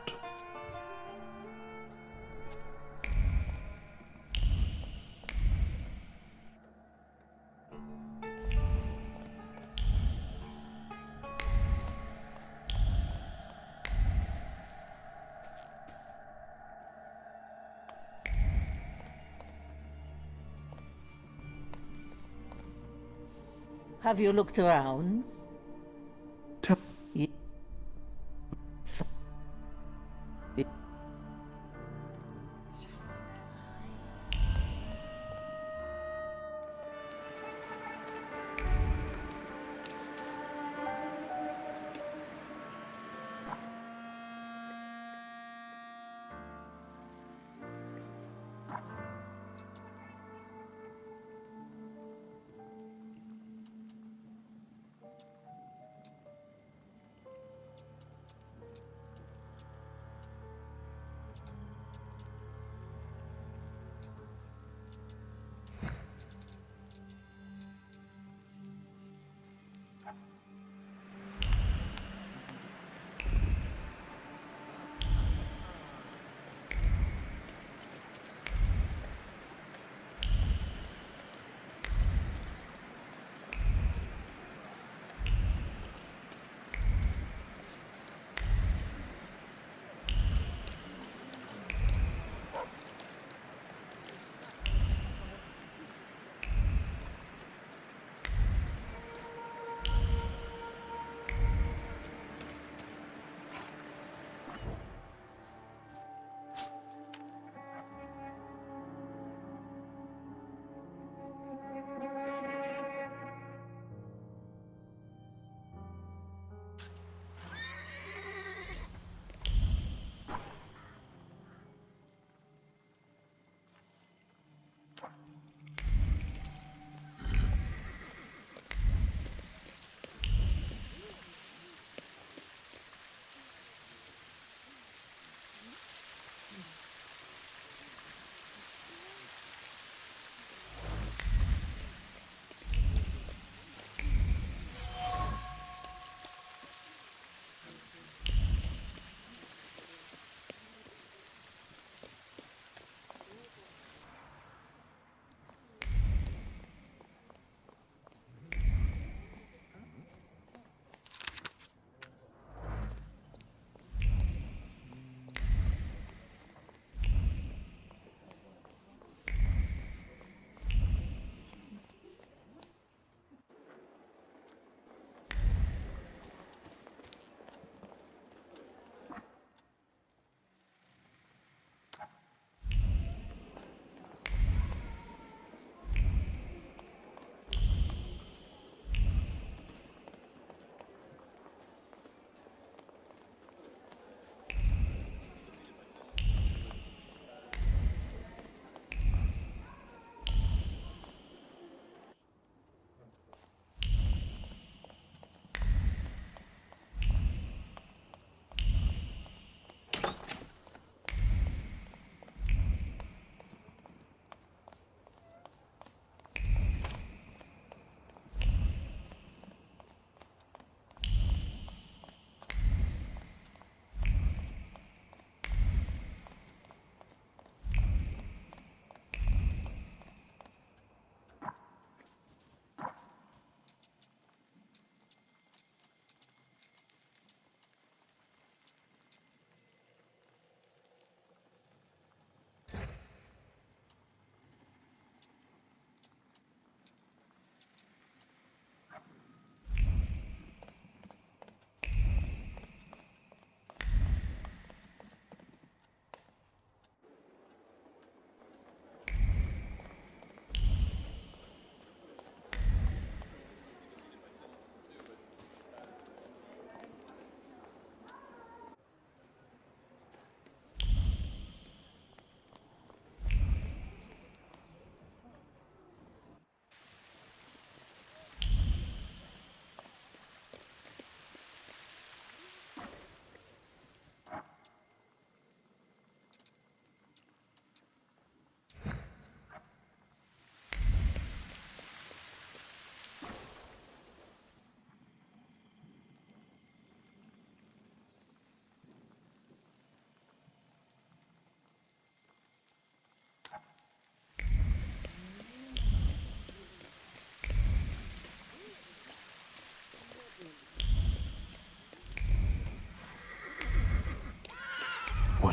Have you looked around?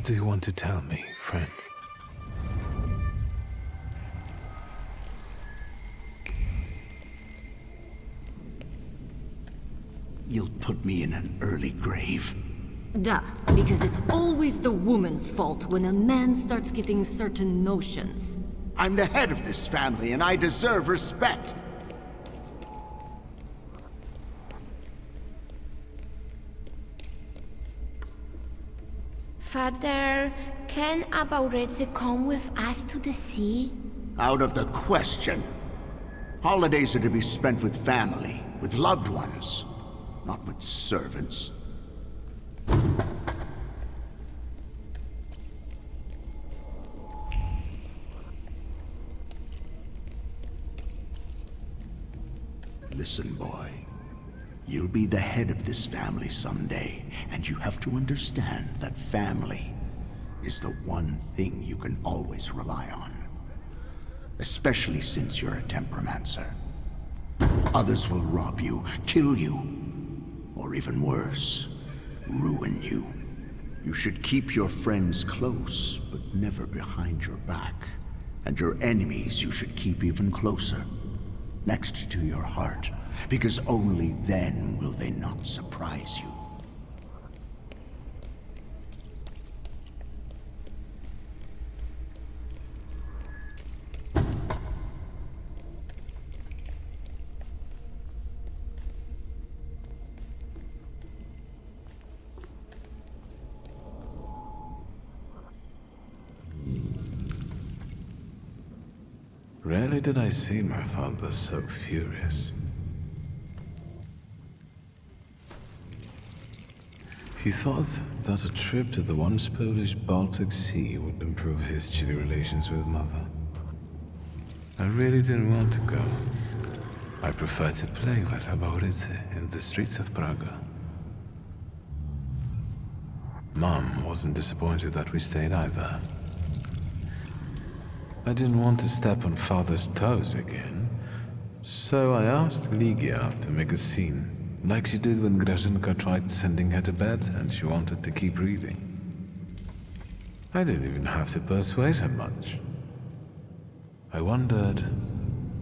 do you want to tell me, friend? You'll put me in an early grave. Duh, because it's always the woman's fault when a man starts getting certain notions. I'm the head of this family, and I deserve respect. Father, can Abauretse come with us to the sea? Out of the question. Holidays are to be spent with family, with loved ones, not with servants. Listen, boy. You'll be the head of this family someday, and you have to understand that family is the one thing you can always rely on. Especially since you're a temperamencer. Others will rob you, kill you, or even worse, ruin you. You should keep your friends close, but never behind your back. And your enemies you should keep even closer, next to your heart, because only then will they not surprise you. Rarely did I see my father so furious. He thought that a trip to the once Polish Baltic Sea would improve his chilly relations with Mother. I really didn't want to go. I preferred to play with Abauretse in the streets of Praga. Mom wasn't disappointed that we stayed either. I didn't want to step on Father's toes again, so I asked Ligia to make a scene, like she did when Grażynka tried sending her to bed and she wanted to keep reading. I didn't even have to persuade her much. I wondered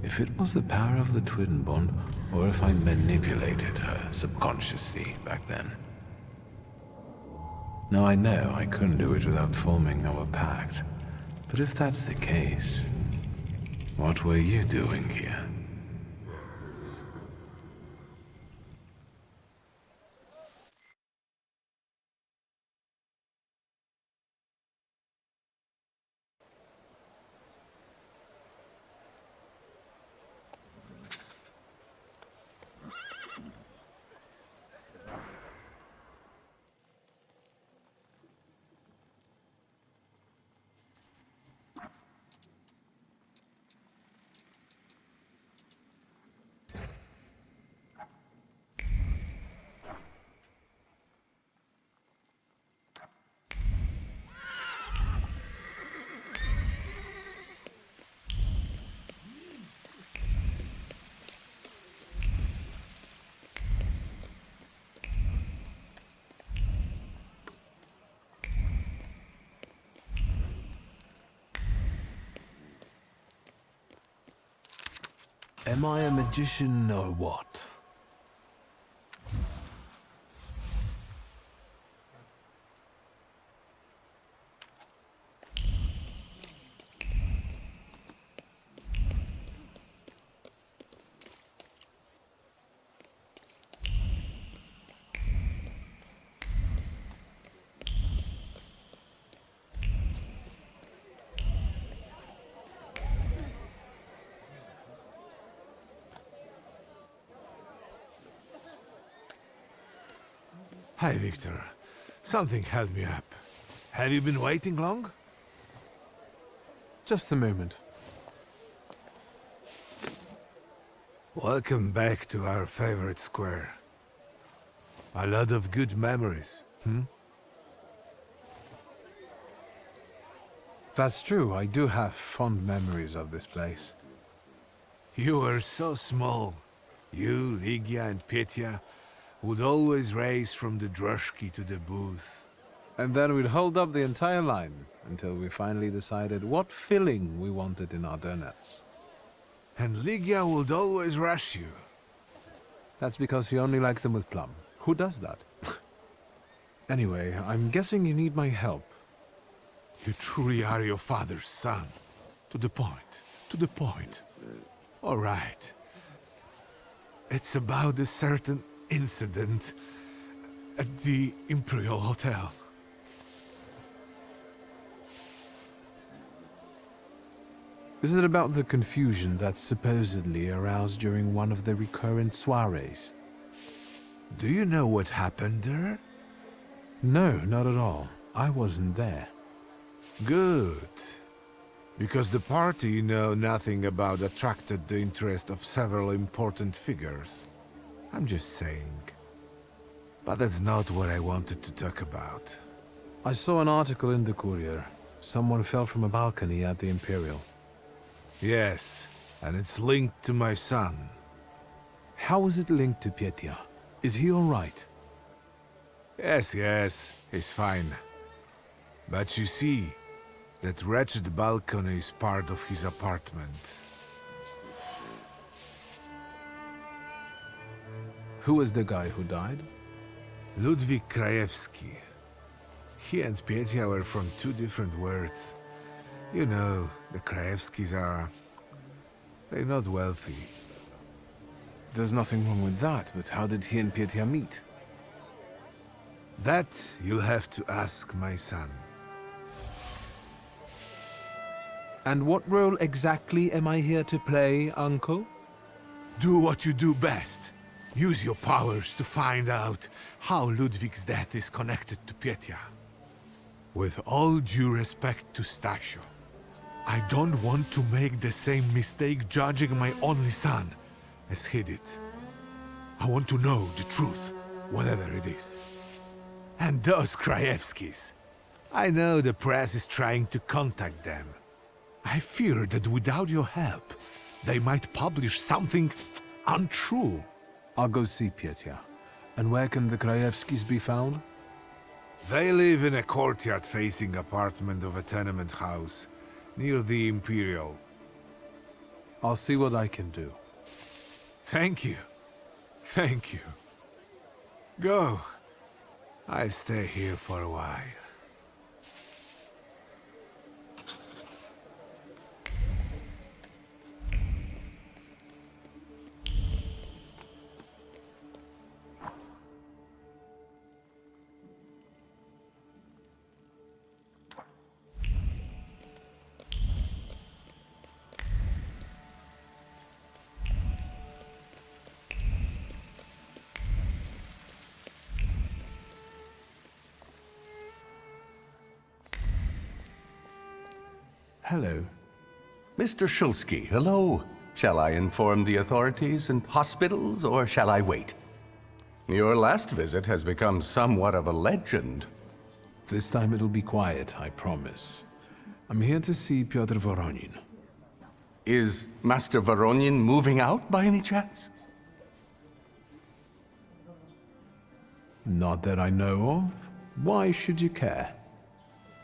if it was the power of the twin bond or if I manipulated her subconsciously back then. Now I know I couldn't do it without forming our pact. But if that's the case, what were you doing here? Am I a magician or what? Hi, Victor. Something held me up. Have you been waiting long? Just a moment. Welcome back to our favorite square. A lot of good memories, hmm? That's true, I do have fond memories of this place. You were so small. You, Ligia, and Petya would always race from the droshky to the booth. And then we'd hold up the entire line until we finally decided what filling we wanted in our donuts. And Ligia would always rush you. That's because she only likes them with plum. Who does that? Anyway, I'm guessing you need my help. You truly are your father's son. To the point. To the point. All right. It's about a certain incident at the Imperial Hotel. Is it about the confusion that supposedly aroused during one of the recurrent soirees? Do you know what happened there? No, not at all. I wasn't there. Good. Because the party you know nothing about attracted the interest of several important figures. I'm just saying. But that's not what I wanted to talk about. I saw an article in the Courier. Someone fell from a balcony at the Imperial. Yes, and it's linked to my son. How is it linked to Pietia? Is he all right? Yes, he's fine. But you see, that wretched balcony is part of his apartment. Who was the guy who died? Ludwig Krajewski. He and Pietia were from two different worlds. You know, the Krajewskis are... they're not wealthy. There's nothing wrong with that, but how did he and Pietia meet? That you'll have to ask my son. And what role exactly am I here to play, Uncle? Do what you do best. Use your powers to find out how Ludwig's death is connected to Pietia. With all due respect to Stasio, I don't want to make the same mistake judging my only son as he did. I want to know the truth, whatever it is. And those Krajewskis. I know the press is trying to contact them. I fear that without your help, they might publish something untrue. I'll go see Pietia. And where can the Krajewskis be found? They live in a courtyard-facing apartment of a tenement house, near the Imperial. I'll see what I can do. Thank you. Thank you. Go. I'll stay here for a while. Hello. Mr. Shulsky, hello. Shall I inform the authorities and hospitals, or shall I wait? Your last visit has become somewhat of a legend. This time it'll be quiet, I promise. I'm here to see Pyotr Voronin. Is Master Voronin moving out by any chance? Not that I know of. Why should you care?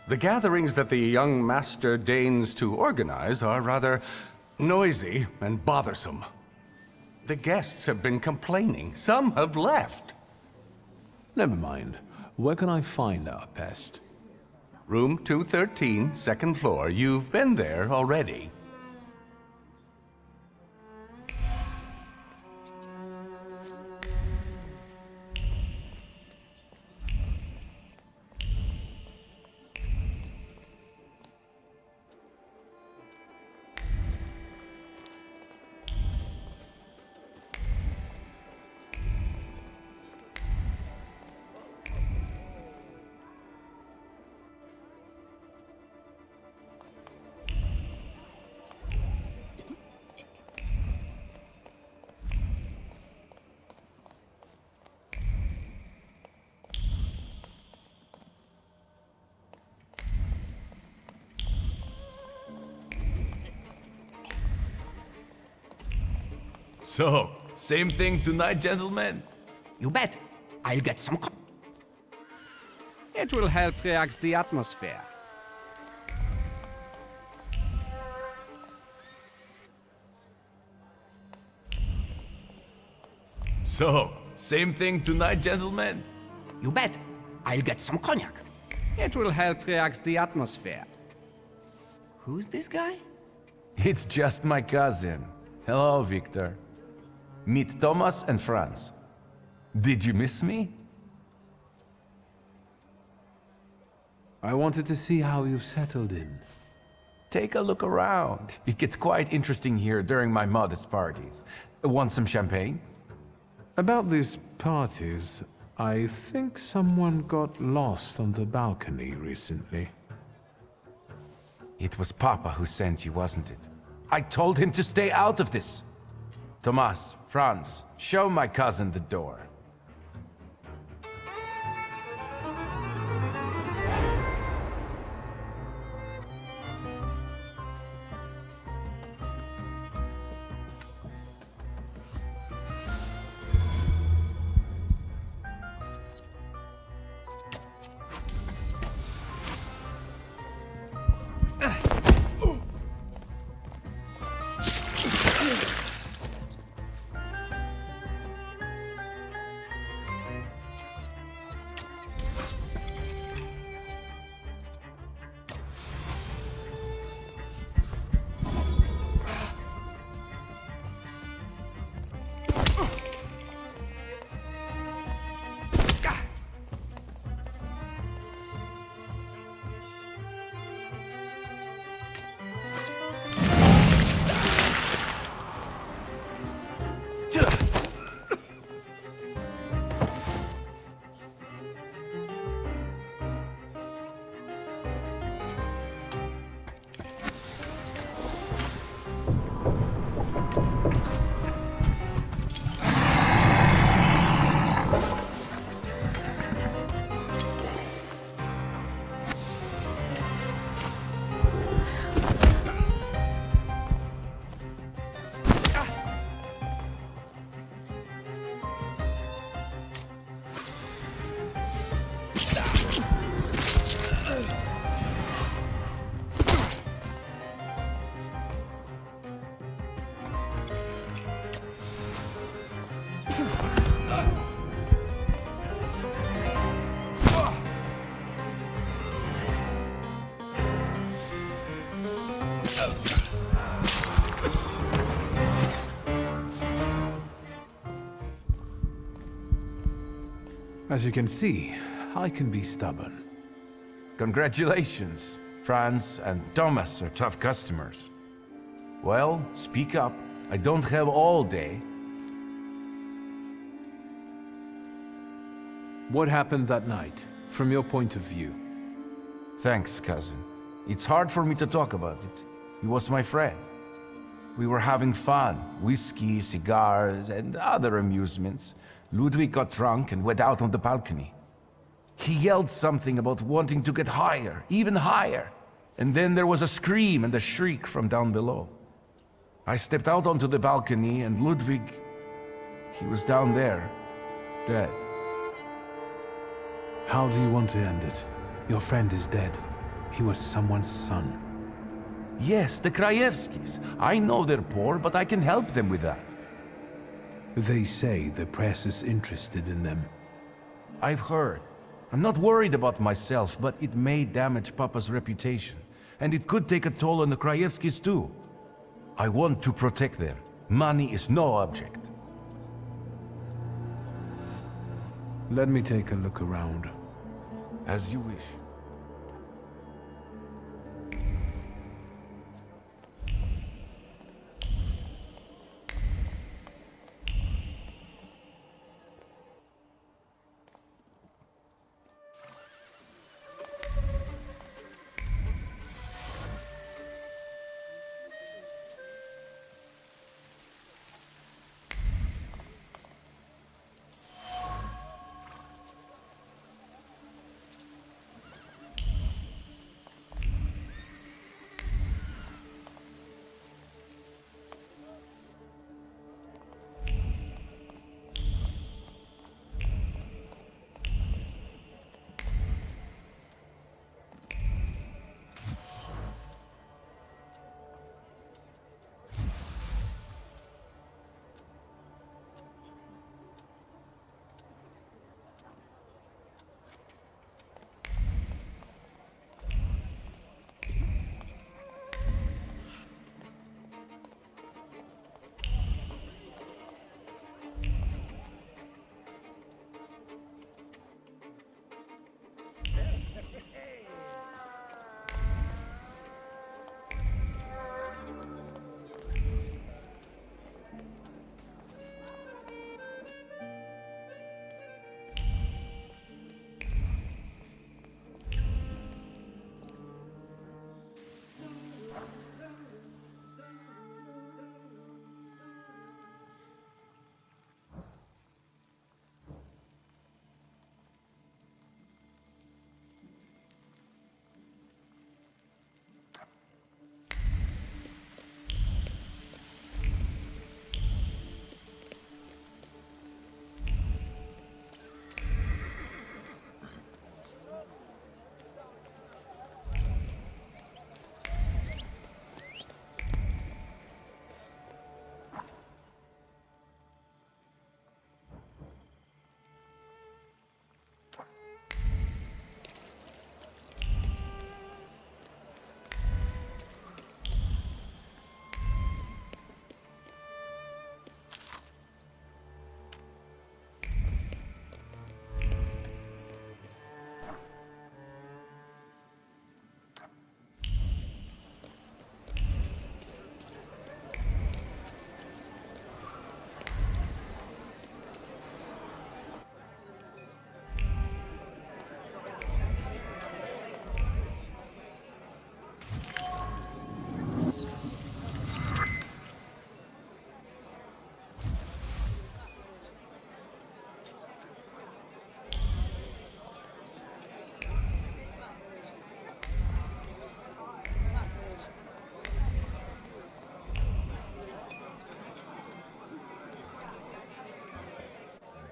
The gatherings that the young master deigns to organize are rather noisy and bothersome. The guests have been complaining. Some have left. Never mind. Where can I find our pest? Room 213, second floor. You've been there already. So, same thing tonight, gentlemen? You bet. I'll get some... It will help relax the atmosphere. So, same thing tonight, gentlemen? You bet. I'll get some cognac. It will help relax the atmosphere. Who's this guy? It's just my cousin. Hello, Victor. Meet Thomas and Franz. Did you miss me? I wanted to see how you've settled in. Take a look around. It gets quite interesting here during my modest parties. Want some champagne? About these parties, I think someone got lost on the balcony recently. It was Papa who sent you, wasn't it? I told him to stay out of this. Tomas, Franz, show my cousin the door. As you can see, I can be stubborn. Congratulations. Franz and Thomas are tough customers. Well, speak up. I don't have all day. What happened that night, from your point of view? Thanks, cousin. It's hard for me to talk about it. He was my friend. We were having fun. Whiskey, cigars, and other amusements. Ludwig got drunk and went out on the balcony. He yelled something about wanting to get higher, even higher. And then there was a scream and a shriek from down below. I stepped out onto the balcony and Ludwig, he was down there, dead. How do you want to end it? Your friend is dead. He was someone's son. Yes, the Krajewskis. I know they're poor, but I can help them with that. They say the press is interested in them. I've heard. I'm not worried about myself, but it may damage Papa's reputation. And it could take a toll on the Krajewskis too. I want to protect them. Money is no object. Let me take a look around. As you wish.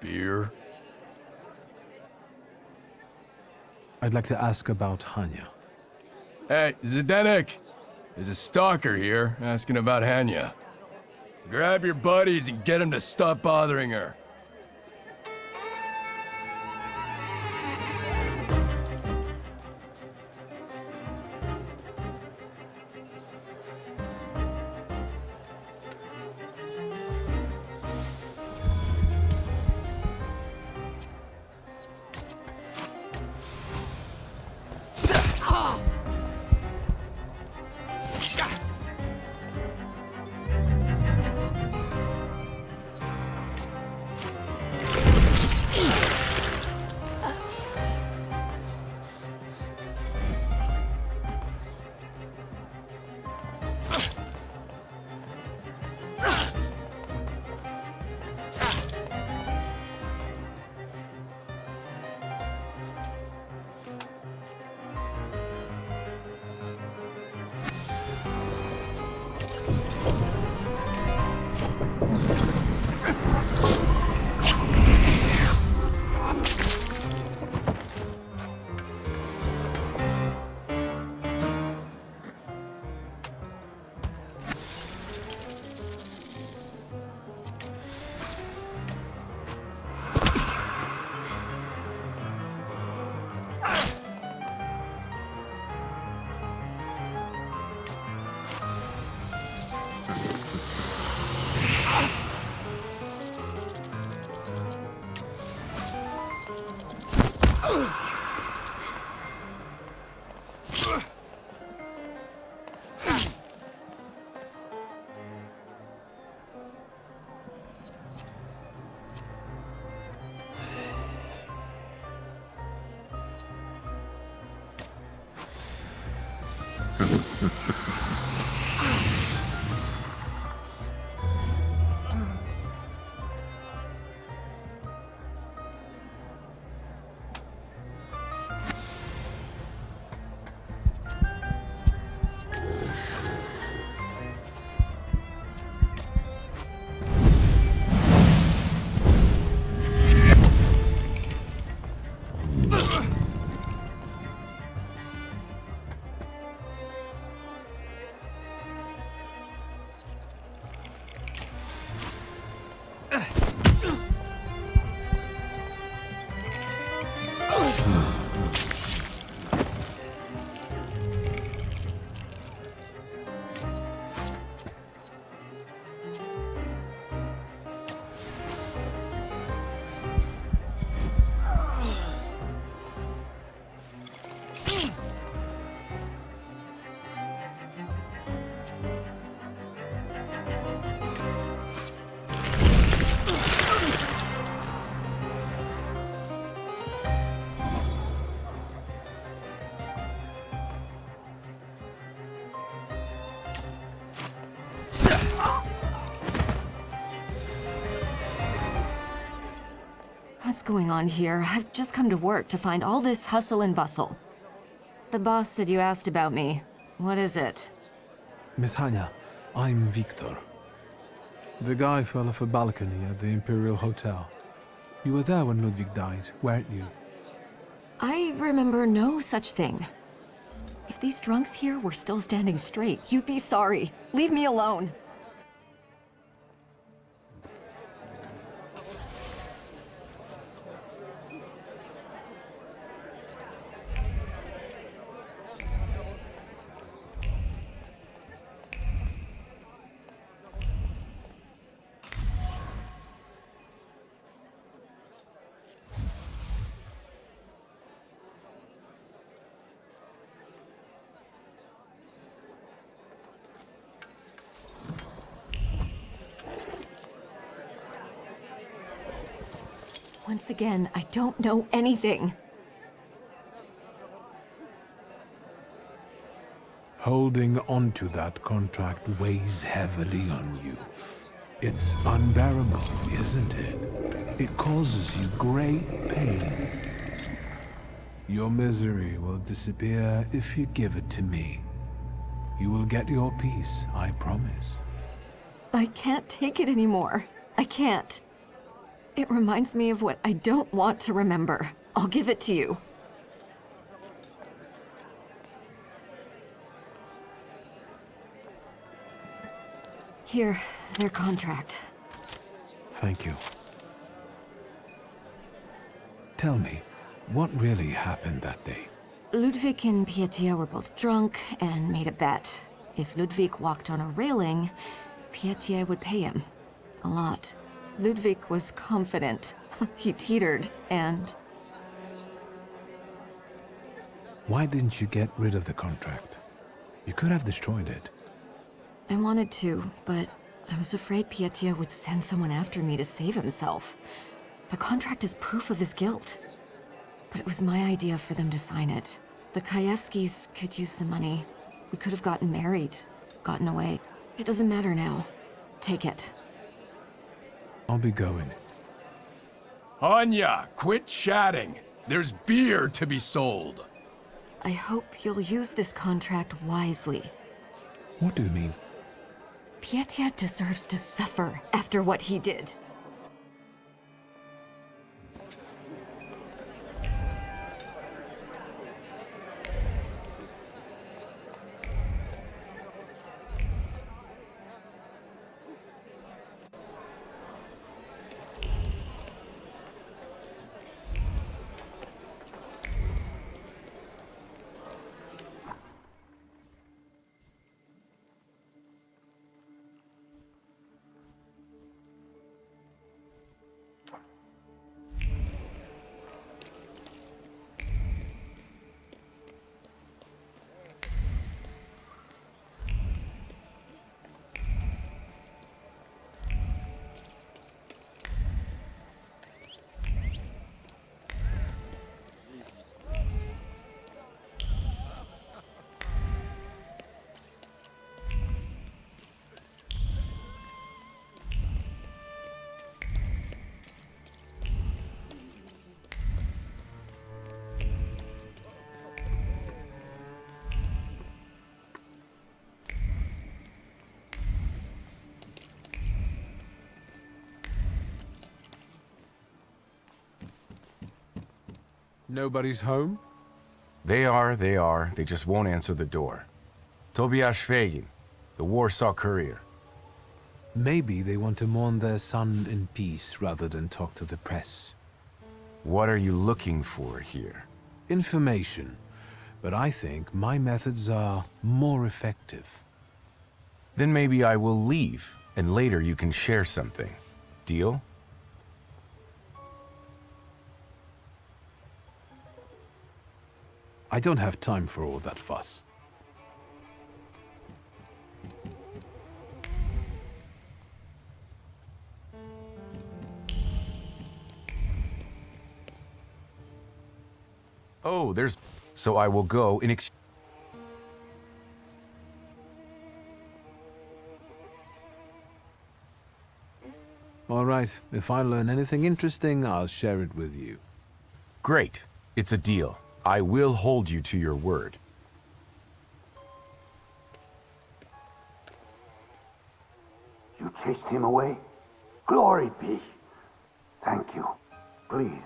beer? I'd like to ask about Hanya. Hey, Zdenek! There's a stalker here, asking about Hanya. Grab your buddies and get them to stop bothering her. What's going on here? I've just come to work to find all this hustle and bustle. The boss said you asked about me. What is it? Miss Hanya, I'm Victor. The guy fell off a balcony at the Imperial Hotel. You were there when Ludwig died, weren't you? I remember no such thing. If these drunks here were still standing straight, you'd be sorry. Leave me alone. Once again, I don't know anything. Holding onto that contract weighs heavily on you. It's unbearable, isn't it? It causes you great pain. Your misery will disappear if you give it to me. You will get your peace, I promise. I can't take it anymore. I can't. It reminds me of what I don't want to remember. I'll give it to you. Here, their contract. Thank you. Tell me, what really happened that day? Ludwig and Pietia were both drunk and made a bet. If Ludwig walked on a railing, Pietia would pay him. A lot. Ludwig was confident. He teetered, and... Why didn't you get rid of the contract? You could have destroyed it. I wanted to, but I was afraid Pietia would send someone after me to save himself. The contract is proof of his guilt. But it was my idea for them to sign it. The Krajewskis could use some money. We could have gotten married, gotten away. It doesn't matter now. Take it. I'll be going. Anya, quit chatting. There's beer to be sold. I hope you'll use this contract wisely. What do you mean? Pietia deserves to suffer after what he did. Nobody's home? They are. They just won't answer the door. Tobias Fagin, the Warsaw Courier. Maybe they want to mourn their son in peace rather than talk to the press. What are you looking for here? Information. But I think my methods are more effective. Then maybe I will leave, and later you can share something. Deal? I don't have time for all that fuss. Oh, there's... So I will go in All right, if I learn anything interesting, I'll share it with you. Great. It's a deal. I will hold you to your word. You chased him away? Glory be. Thank you. Please,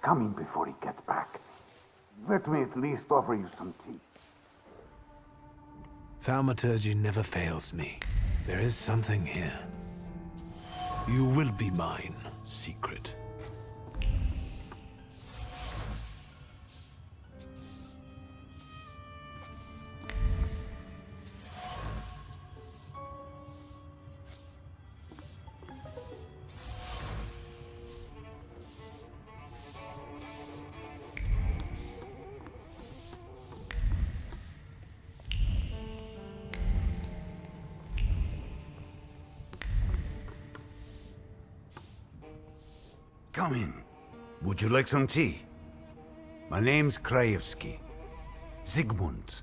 come in before he gets back. Let me at least offer you some tea. Thaumaturgy never fails me. There is something here. You will be mine, secret. Come in. Would you like some tea? My name's Krajewski. Zygmunt.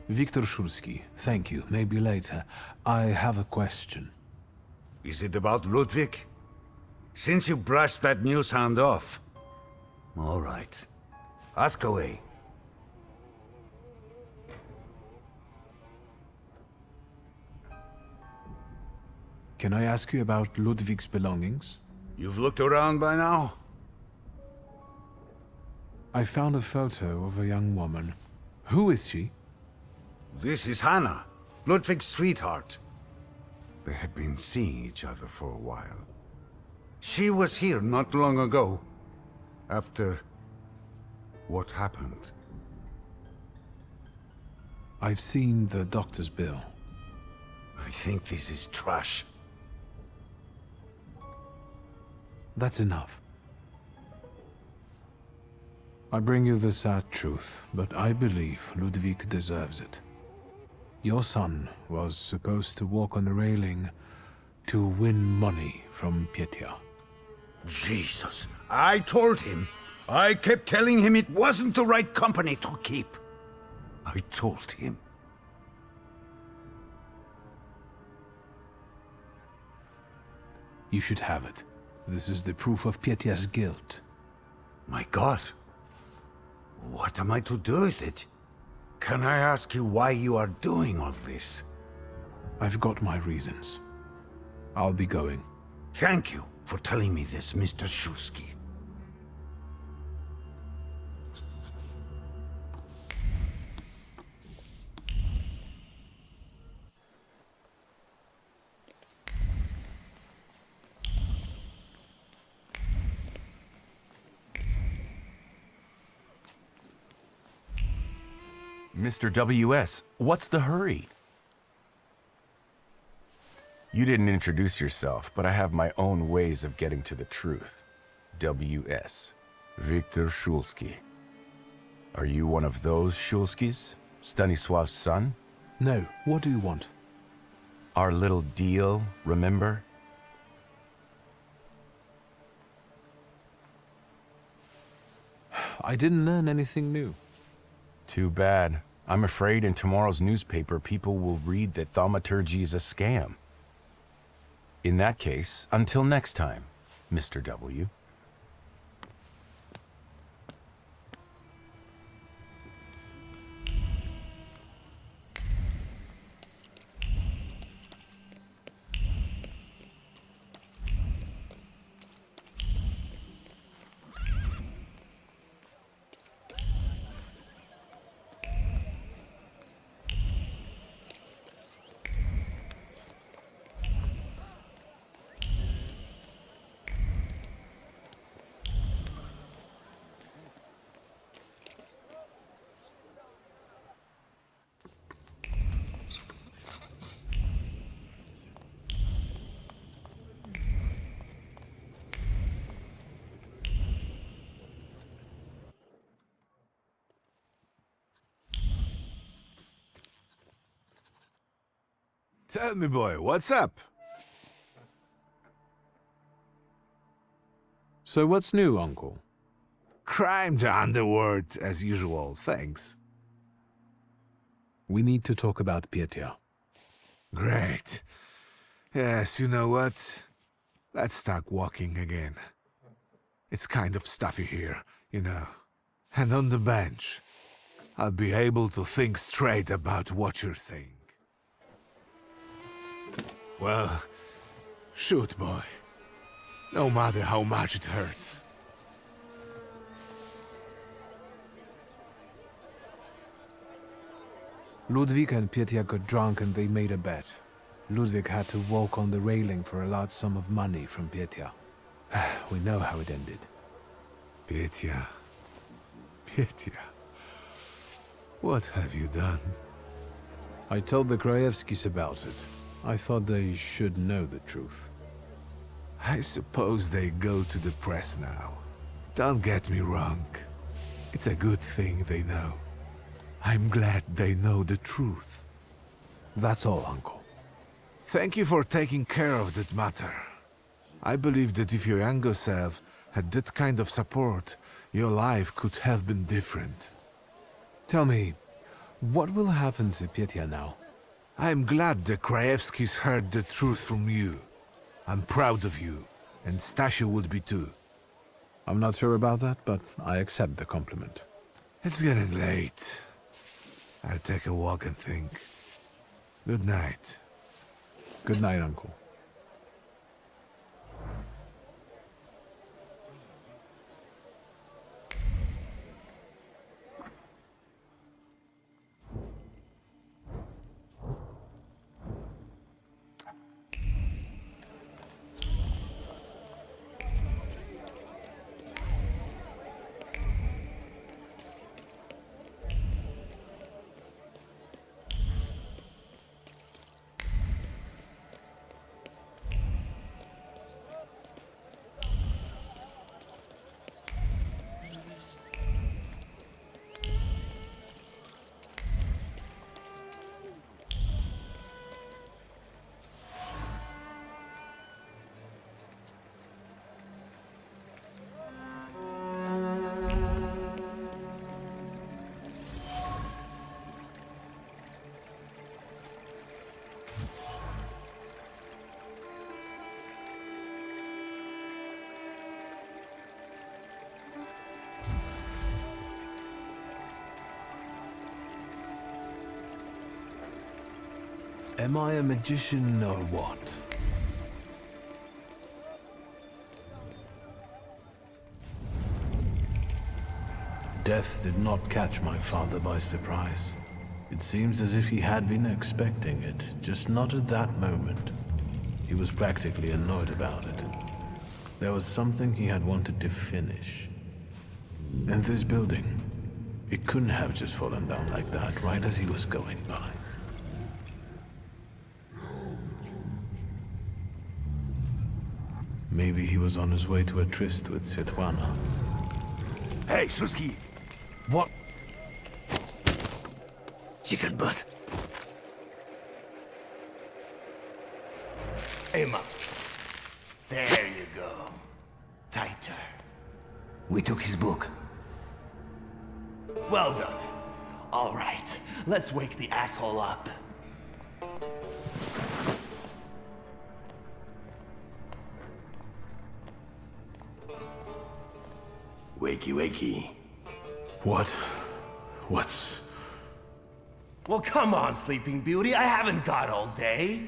Viktor Szulski, thank you. Maybe later. I have a question. Is it about Ludwig? Since you brushed that news hound off. All right. Ask away. Can I ask you about Ludwig's belongings? You've looked around by now? I found a photo of a young woman. Who is she? This is Hannah, Ludwig's sweetheart. They had been seeing each other for a while. She was here not long ago, after what happened. I've seen the doctor's bill. I think this is trash. That's enough. I bring you the sad truth, but I believe Ludwig deserves it. Your son was supposed to walk on the railing to win money from Pietya. Jesus, I told him. I kept telling him it wasn't the right company to keep. I told him. You should have it. This is the proof of Pietya's guilt. My God. What am I to do with it? Can I ask you why you are doing all this? I've got my reasons. I'll be going. Thank you for telling me this, Mr. Shulsky. Mr. W.S., what's the hurry? You didn't introduce yourself, but I have my own ways of getting to the truth. W.S. Victor Shulsky. Are you one of those Shulskys? Stanisław's son? No. What do you want? Our little deal, remember? I didn't learn anything new. Too bad. I'm afraid in tomorrow's newspaper people will read that thaumaturgy is a scam. In that case, until next time, Mr. W. Tell me, boy, what's up? So what's new, Uncle? Crime the underworld, as usual, thanks. We need to talk about Pietya. Great. Yes, you know what? Let's start walking again. It's kind of stuffy here, you know. And on the bench, I'll be able to think straight about what you're saying. Well, shoot, boy. No matter how much it hurts. Ludwig and Pietya got drunk and they made a bet. Ludwig had to walk on the railing for a large sum of money from Pietya. We know how it ended. Pietya. What have you done? I told the Krajewskis about it. I thought they should know the truth. I suppose they go to the press now. Don't get me wrong. It's a good thing they know. I'm glad they know the truth. That's all, Uncle. Thank you for taking care of that matter. I believe that if your younger self had that kind of support, your life could have been different. Tell me, what will happen to Pietya now? I'm glad the Krajewskis heard the truth from you. I'm proud of you, and Stasio would be too. I'm not sure about that, but I accept the compliment. It's getting late. I'll take a walk and think. Good night. Good night, Uncle. Am I a magician or what? Death did not catch my father by surprise. It seems as if he had been expecting it, just not at that moment. He was practically annoyed about it. There was something he had wanted to finish. And this building, it couldn't have just fallen down like that, right as he was going by. Maybe he was on his way to a tryst with Svetlana. Hey, Suski! What? Chicken butt. Emma. There you go. Tighter. We took his book. Well done. All right, let's wake the asshole up. Wakey, wakey. What's... Well, come on, Sleeping Beauty. I haven't got all day.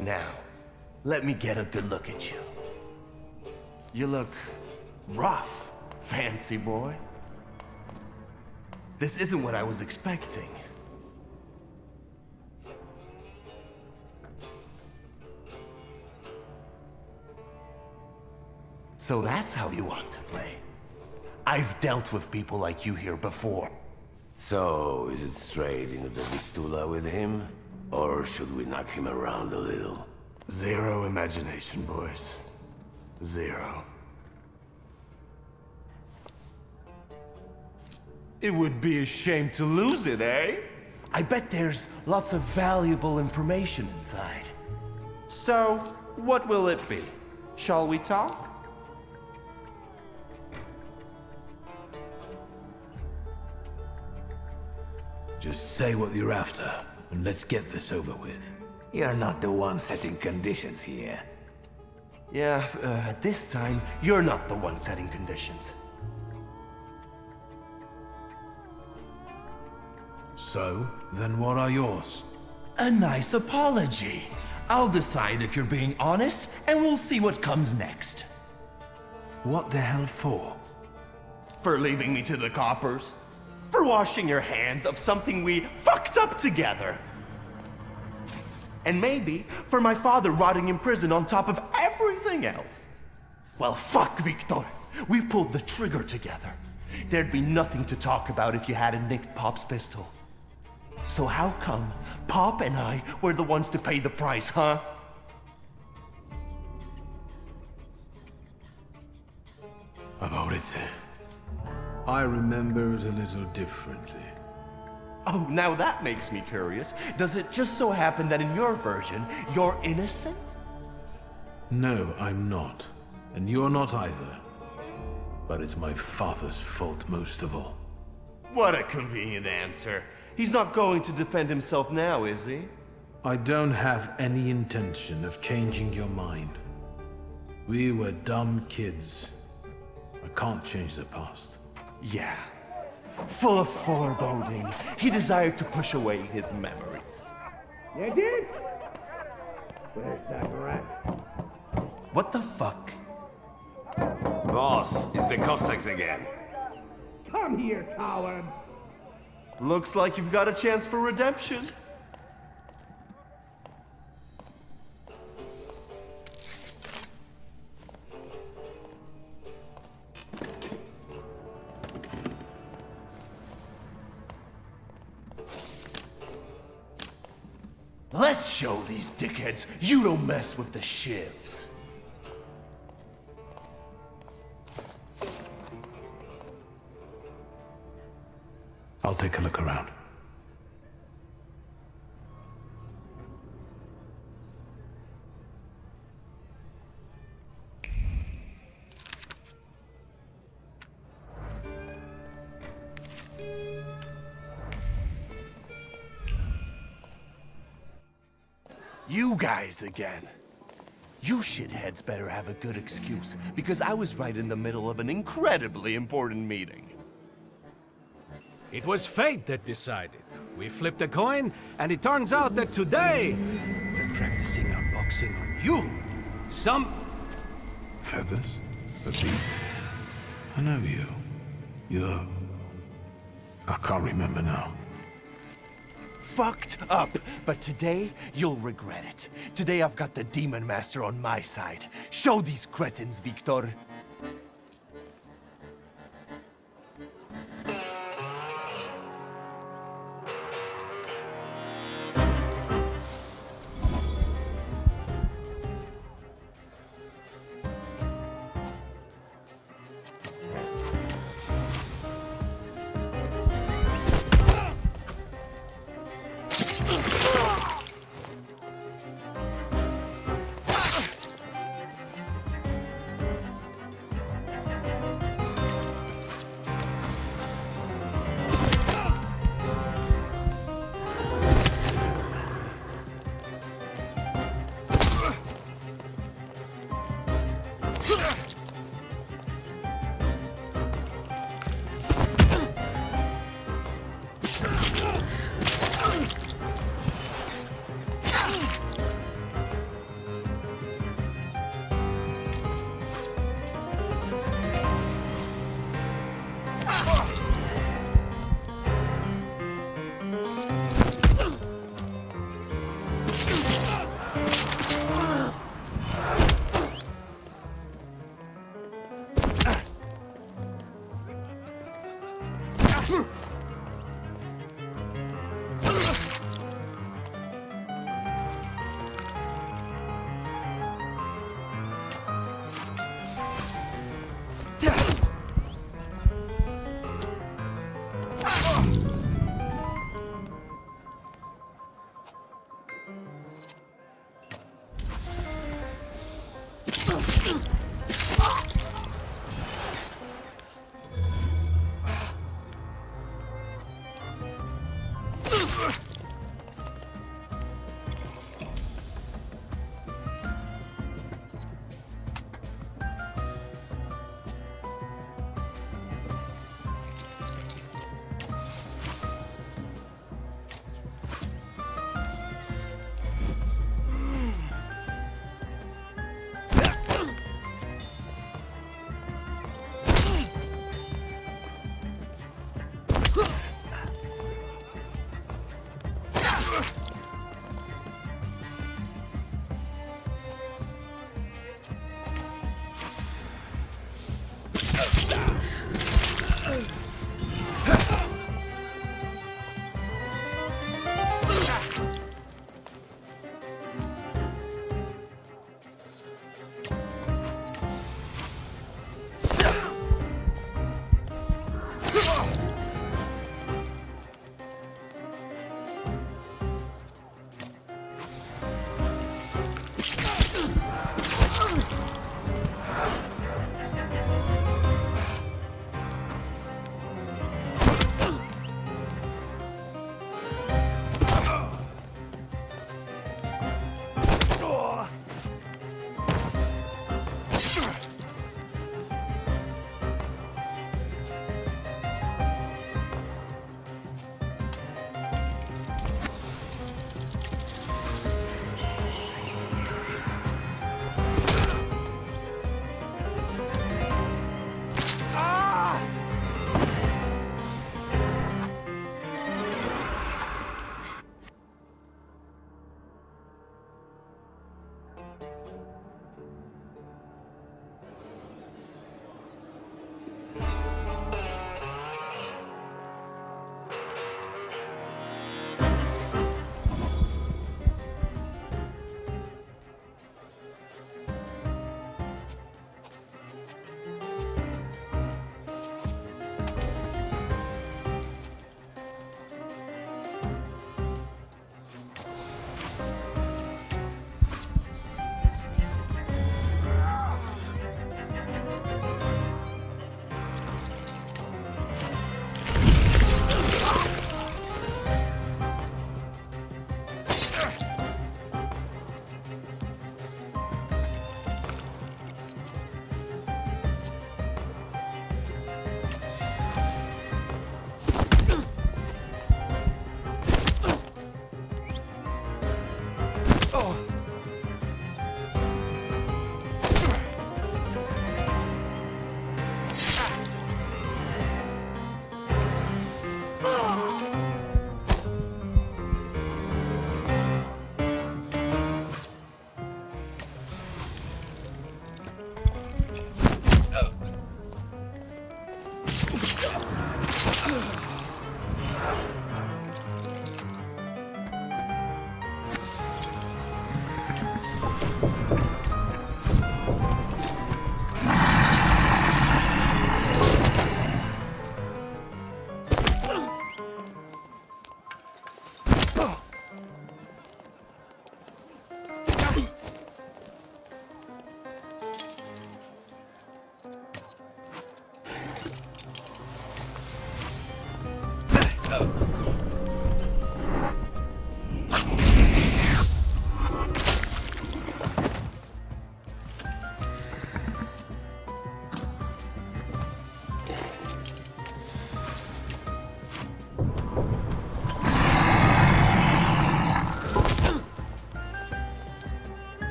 Now, let me get a good look at you. You look rough, fancy boy. This isn't what I was expecting. So that's how you want to play. I've dealt with people like you here before. So, is it straight into the Vistula with him? Or should we knock him around a little? Zero imagination, boys. Zero. It would be a shame to lose it, eh? I bet there's lots of valuable information inside. So, what will it be? Shall we talk? Just say what you're after, and let's get this over with. You're not the one setting conditions here. Yeah, this time, you're not the one setting conditions. So, then what are yours? A nice apology. I'll decide if you're being honest, and we'll see what comes next. What the hell for? For leaving me to the coppers. For washing your hands of something we fucked up together. And maybe for my father rotting in prison on top of everything else. Well, fuck, Victor. We pulled the trigger together. There'd be nothing to talk about if you hadn't nicked Pop's pistol. So how come Pop and I were the ones to pay the price, huh? About it. I remember it a little differently. Oh, now that makes me curious. Does it just so happen that in your version, you're innocent? No, I'm not. And you're not either. But it's my father's fault most of all. What a convenient answer. He's not going to defend himself now, is he? I don't have any intention of changing your mind. We were dumb kids. I can't change the past. Yeah. Full of foreboding, he desired to push away his memories. You did? Where's that rat? What the fuck? Boss, it's the Cossacks again. Come here, coward! Looks like you've got a chance for redemption. Let's show these dickheads you don't mess with the shivs. I'll take a look around. You guys again. You shitheads better have a good excuse, because I was right in the middle of an incredibly important meeting. It was fate that decided. We flipped a coin, and it turns out that today we're practicing our boxing on you. Some Feathers? A beat? I know you. You're... I can't remember now. Fucked up, but today you'll regret it. Today I've got the Demon Master on my side. Show these cretins, Victor.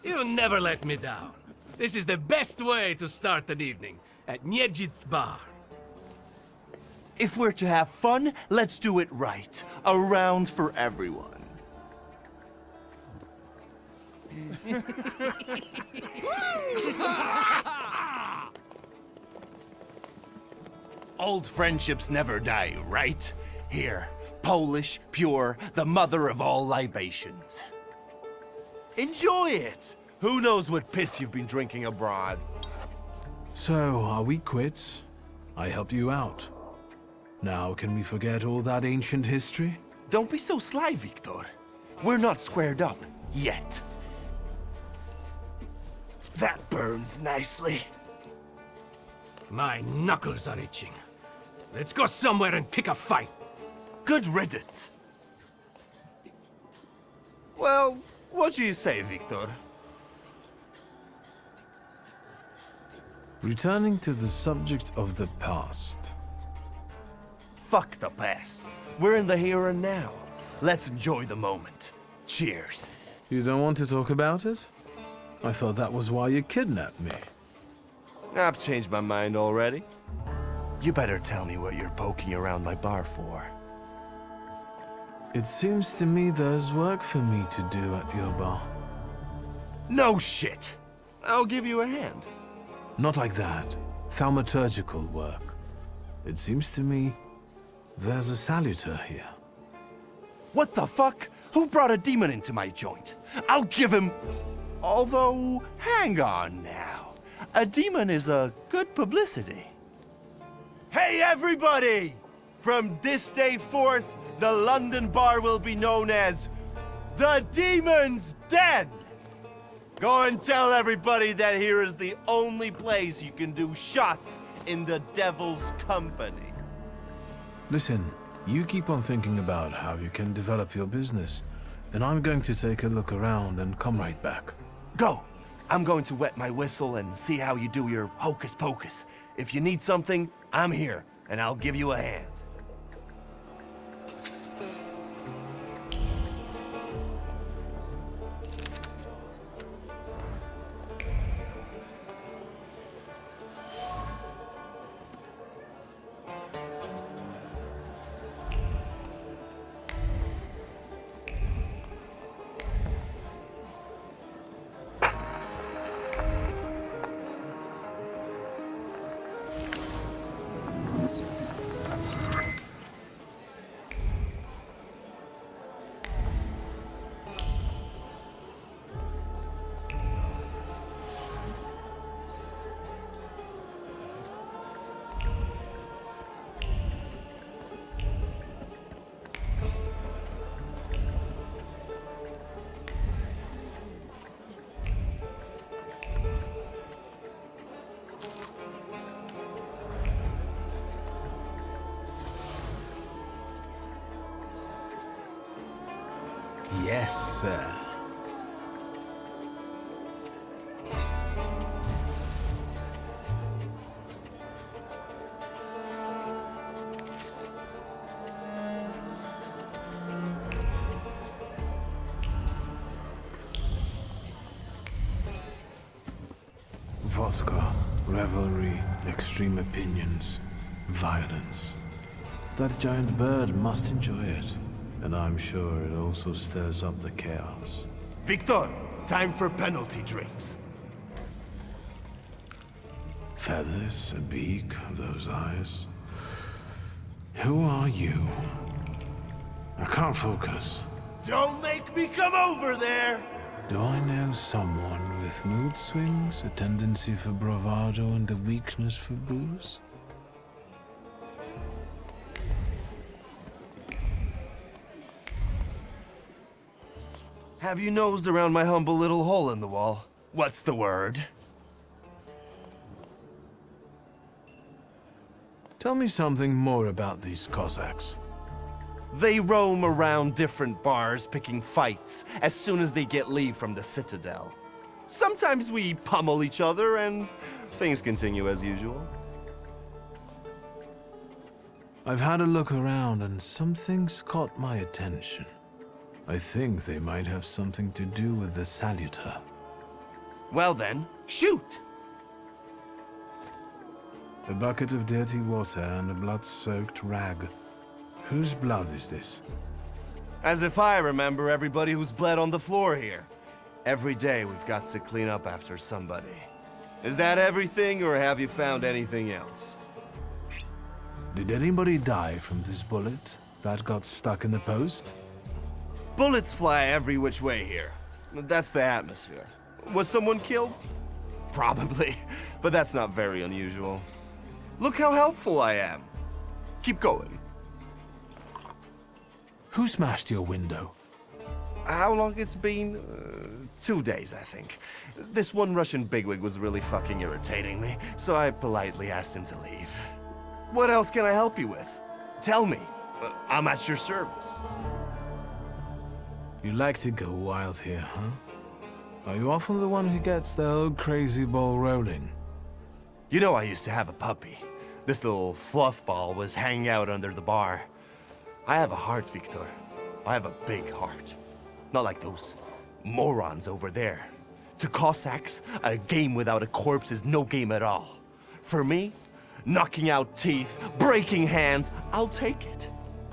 You never let me down. This is the best way to start an evening, at Niedzic's bar. If we're to have fun, let's do it right. A round for everyone. Old friendships never die, right? Here, Polish, pure, the mother of all libations. Enjoy it! Who knows what piss you've been drinking abroad? So, are we quits? I helped you out. Now, can we forget all that ancient history? Don't be so sly, Victor. We're not squared up, yet. That burns nicely. My knuckles are itching. Let's go somewhere and pick a fight. Good riddance. Well, what do you say, Victor? Returning to the subject of the past. Fuck the past. We're in the here and now. Let's enjoy the moment. Cheers. You don't want to talk about it? I thought that was why you kidnapped me. I've changed my mind already. You better tell me what you're poking around my bar for. It seems to me there's work for me to do at your bar. No shit! I'll give you a hand. Not like that. Thaumaturgical work. It seems to me there's a saluter here. What the fuck? Who brought a demon into my joint? I'll give him... Although, hang on now. A demon is a good publicity. Hey everybody! From this day forth, the London bar will be known as the Demon's Den! Go and tell everybody that here is the only place you can do shots in the devil's company. Listen, you keep on thinking about how you can develop your business, and I'm going to take a look around and come right back. Go! I'm going to wet my whistle and see how you do your hocus pocus. If you need something, I'm here, and I'll give you a hand. Yes, sir. Vodka, revelry, extreme opinions, violence. That giant bird must enjoy it. And I'm sure it also stirs up the chaos. Victor, time for penalty drinks. Feathers, a beak, those eyes. Who are you? I can't focus. Don't make me come over there! Do I know someone with mood swings, a tendency for bravado, and a weakness for booze? Have you nosed around my humble little hole in the wall? What's the word? Tell me something more about these Cossacks. They roam around different bars picking fights as soon as they get leave from the Citadel. Sometimes we pummel each other and things continue as usual. I've had a look around and something's caught my attention. I think they might have something to do with the Salutor. Well then, shoot! A bucket of dirty water and a blood-soaked rag. Whose blood is this? As if I remember everybody who's bled on the floor here. Every day we've got to clean up after somebody. Is that everything, or have you found anything else? Did anybody die from this bullet that got stuck in the post? Bullets fly every which way here. That's the atmosphere. Was someone killed? Probably, but that's not very unusual. Look how helpful I am. Keep going. Who smashed your window? How long it's been? 2 days, I think. This one Russian bigwig was really fucking irritating me, so I politely asked him to leave. What else can I help you with? Tell me. I'm at your service. You like to go wild here, huh? Are you often the one who gets the whole crazy ball rolling? You know I used to have a puppy. This little fluff ball was hanging out under the bar. I have a heart, Victor. I have a big heart. Not like those morons over there. To Cossacks, a game without a corpse is no game at all. For me, knocking out teeth, breaking hands, I'll take it.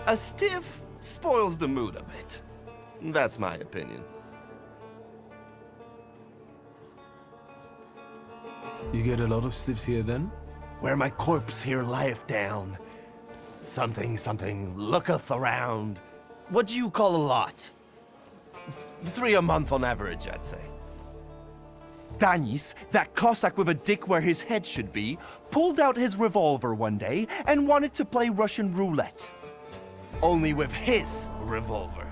A stiff spoils the mood a bit. That's my opinion. You get a lot of stiffs here then? Where my corpse here lieth down. Something looketh around. What do you call a lot? 3 a month on average, I'd say. Danis, that Cossack with a dick where his head should be, pulled out his revolver one day and wanted to play Russian roulette. Only with his revolver.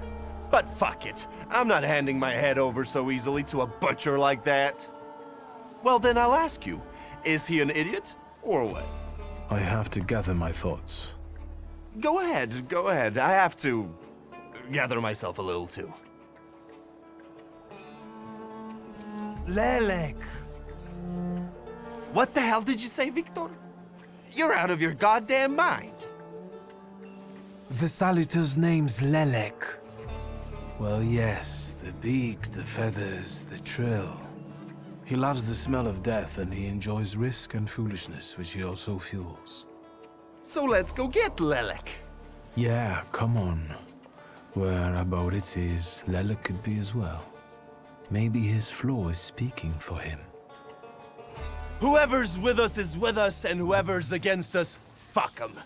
But fuck it, I'm not handing my head over so easily to a butcher like that. Well then I'll ask you, is he an idiot, or what? I have to gather my thoughts. Go ahead, I have to gather myself a little too. Lelek! What the hell did you say, Victor? You're out of your goddamn mind. The Salutor's name's Lelek. Well, yes, the beak, the feathers, the trill. He loves the smell of death and he enjoys risk and foolishness, which he also fuels. So let's go get Lelek. Yeah, come on. Where about it is, Lelek could be as well. Maybe his flaw is speaking for him. Whoever's with us is with us, and whoever's against us, fuck 'em.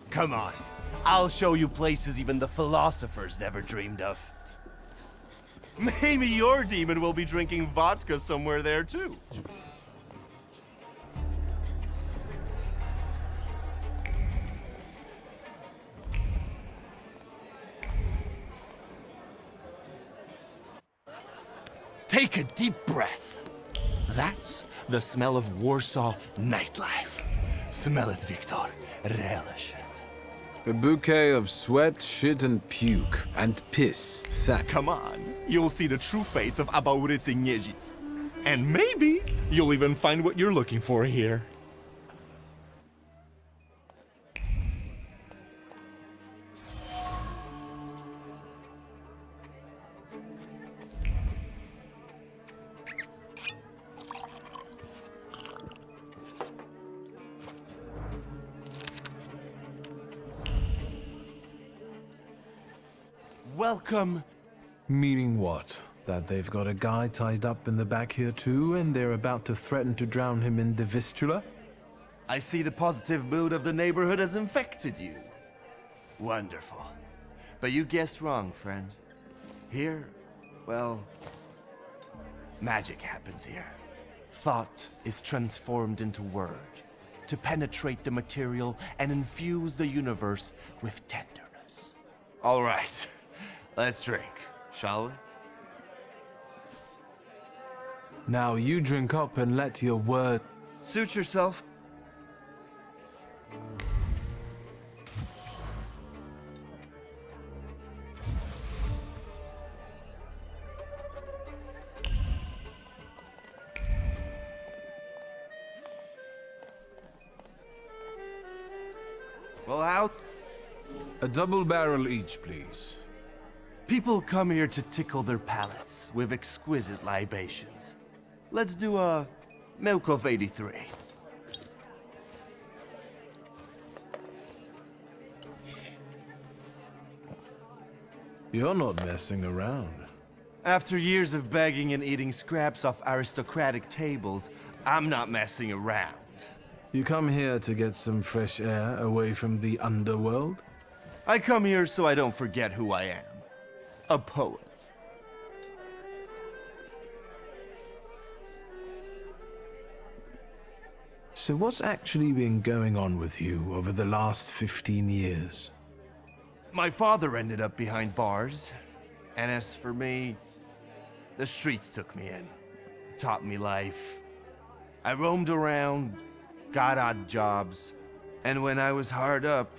Come on, I'll show you places even the philosophers never dreamed of. Maybe your demon will be drinking vodka somewhere there too. Take a deep breath. That's the smell of Warsaw nightlife. Smell it, Victor. Relish it. A bouquet of sweat, shit, and puke. And piss. Sack. Come on. You'll see the true face of Abaurycy Niedzic. And maybe you'll even find what you're looking for here. Welcome. Meaning what? That they've got a guy tied up in the back here too, and they're about to threaten to drown him in the Vistula? I see the positive mood of the neighborhood has infected you. Wonderful. But you guessed wrong, friend. Here, well, magic happens here. Thought is transformed into word, to penetrate the material and infuse the universe with tenderness. All right, let's drink, shall we? Now you drink up and let your word... Suit yourself. Well, A double barrel each, please. People come here to tickle their palates with exquisite libations. Let's do a milk of 83. You're not messing around. After years of begging and eating scraps off aristocratic tables, I'm not messing around. You come here to get some fresh air away from the underworld? I come here so I don't forget who I am. A poet. So what's actually been going on with you over the last 15 years? My father ended up behind bars, and as for me, the streets took me in, taught me life. I roamed around, got odd jobs, and when I was hard up,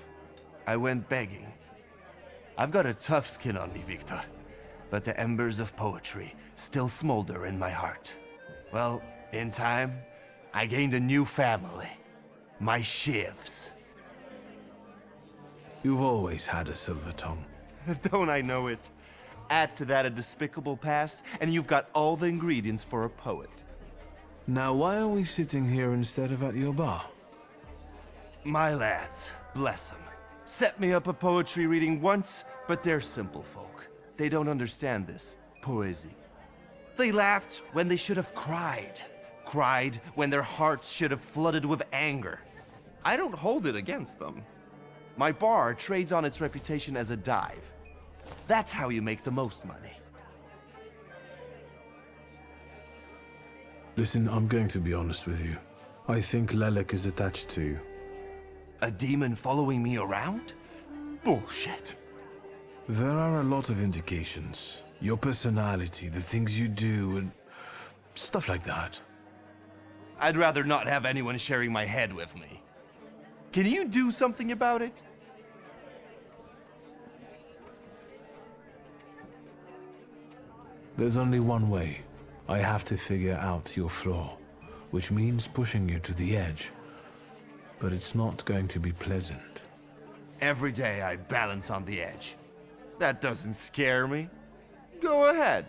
I went begging. I've got a tough skin on me, Victor, but the embers of poetry still smolder in my heart. Well, in time, I gained a new family, my Shivs. You've always had a silver tongue. Don't I know it? Add to that a despicable past, and you've got all the ingredients for a poet. Now, why are we sitting here instead of at your bar? My lads, bless them, set me up a poetry reading once, but they're simple folk. They don't understand this poesy. They laughed when they should have cried. Cried when their hearts should have flooded with anger. I don't hold it against them. My bar trades on its reputation as a dive. That's how you make the most money. Listen, I'm going to be honest with you. I think Lelek is attached to you. A demon following me around? Bullshit. There are a lot of indications. Your personality, the things you do, and stuff like that. I'd rather not have anyone sharing my head with me. Can you do something about it? There's only one way. I have to figure out your flaw, which means pushing you to the edge. But it's not going to be pleasant. Every day I balance on the edge. That doesn't scare me. Go ahead.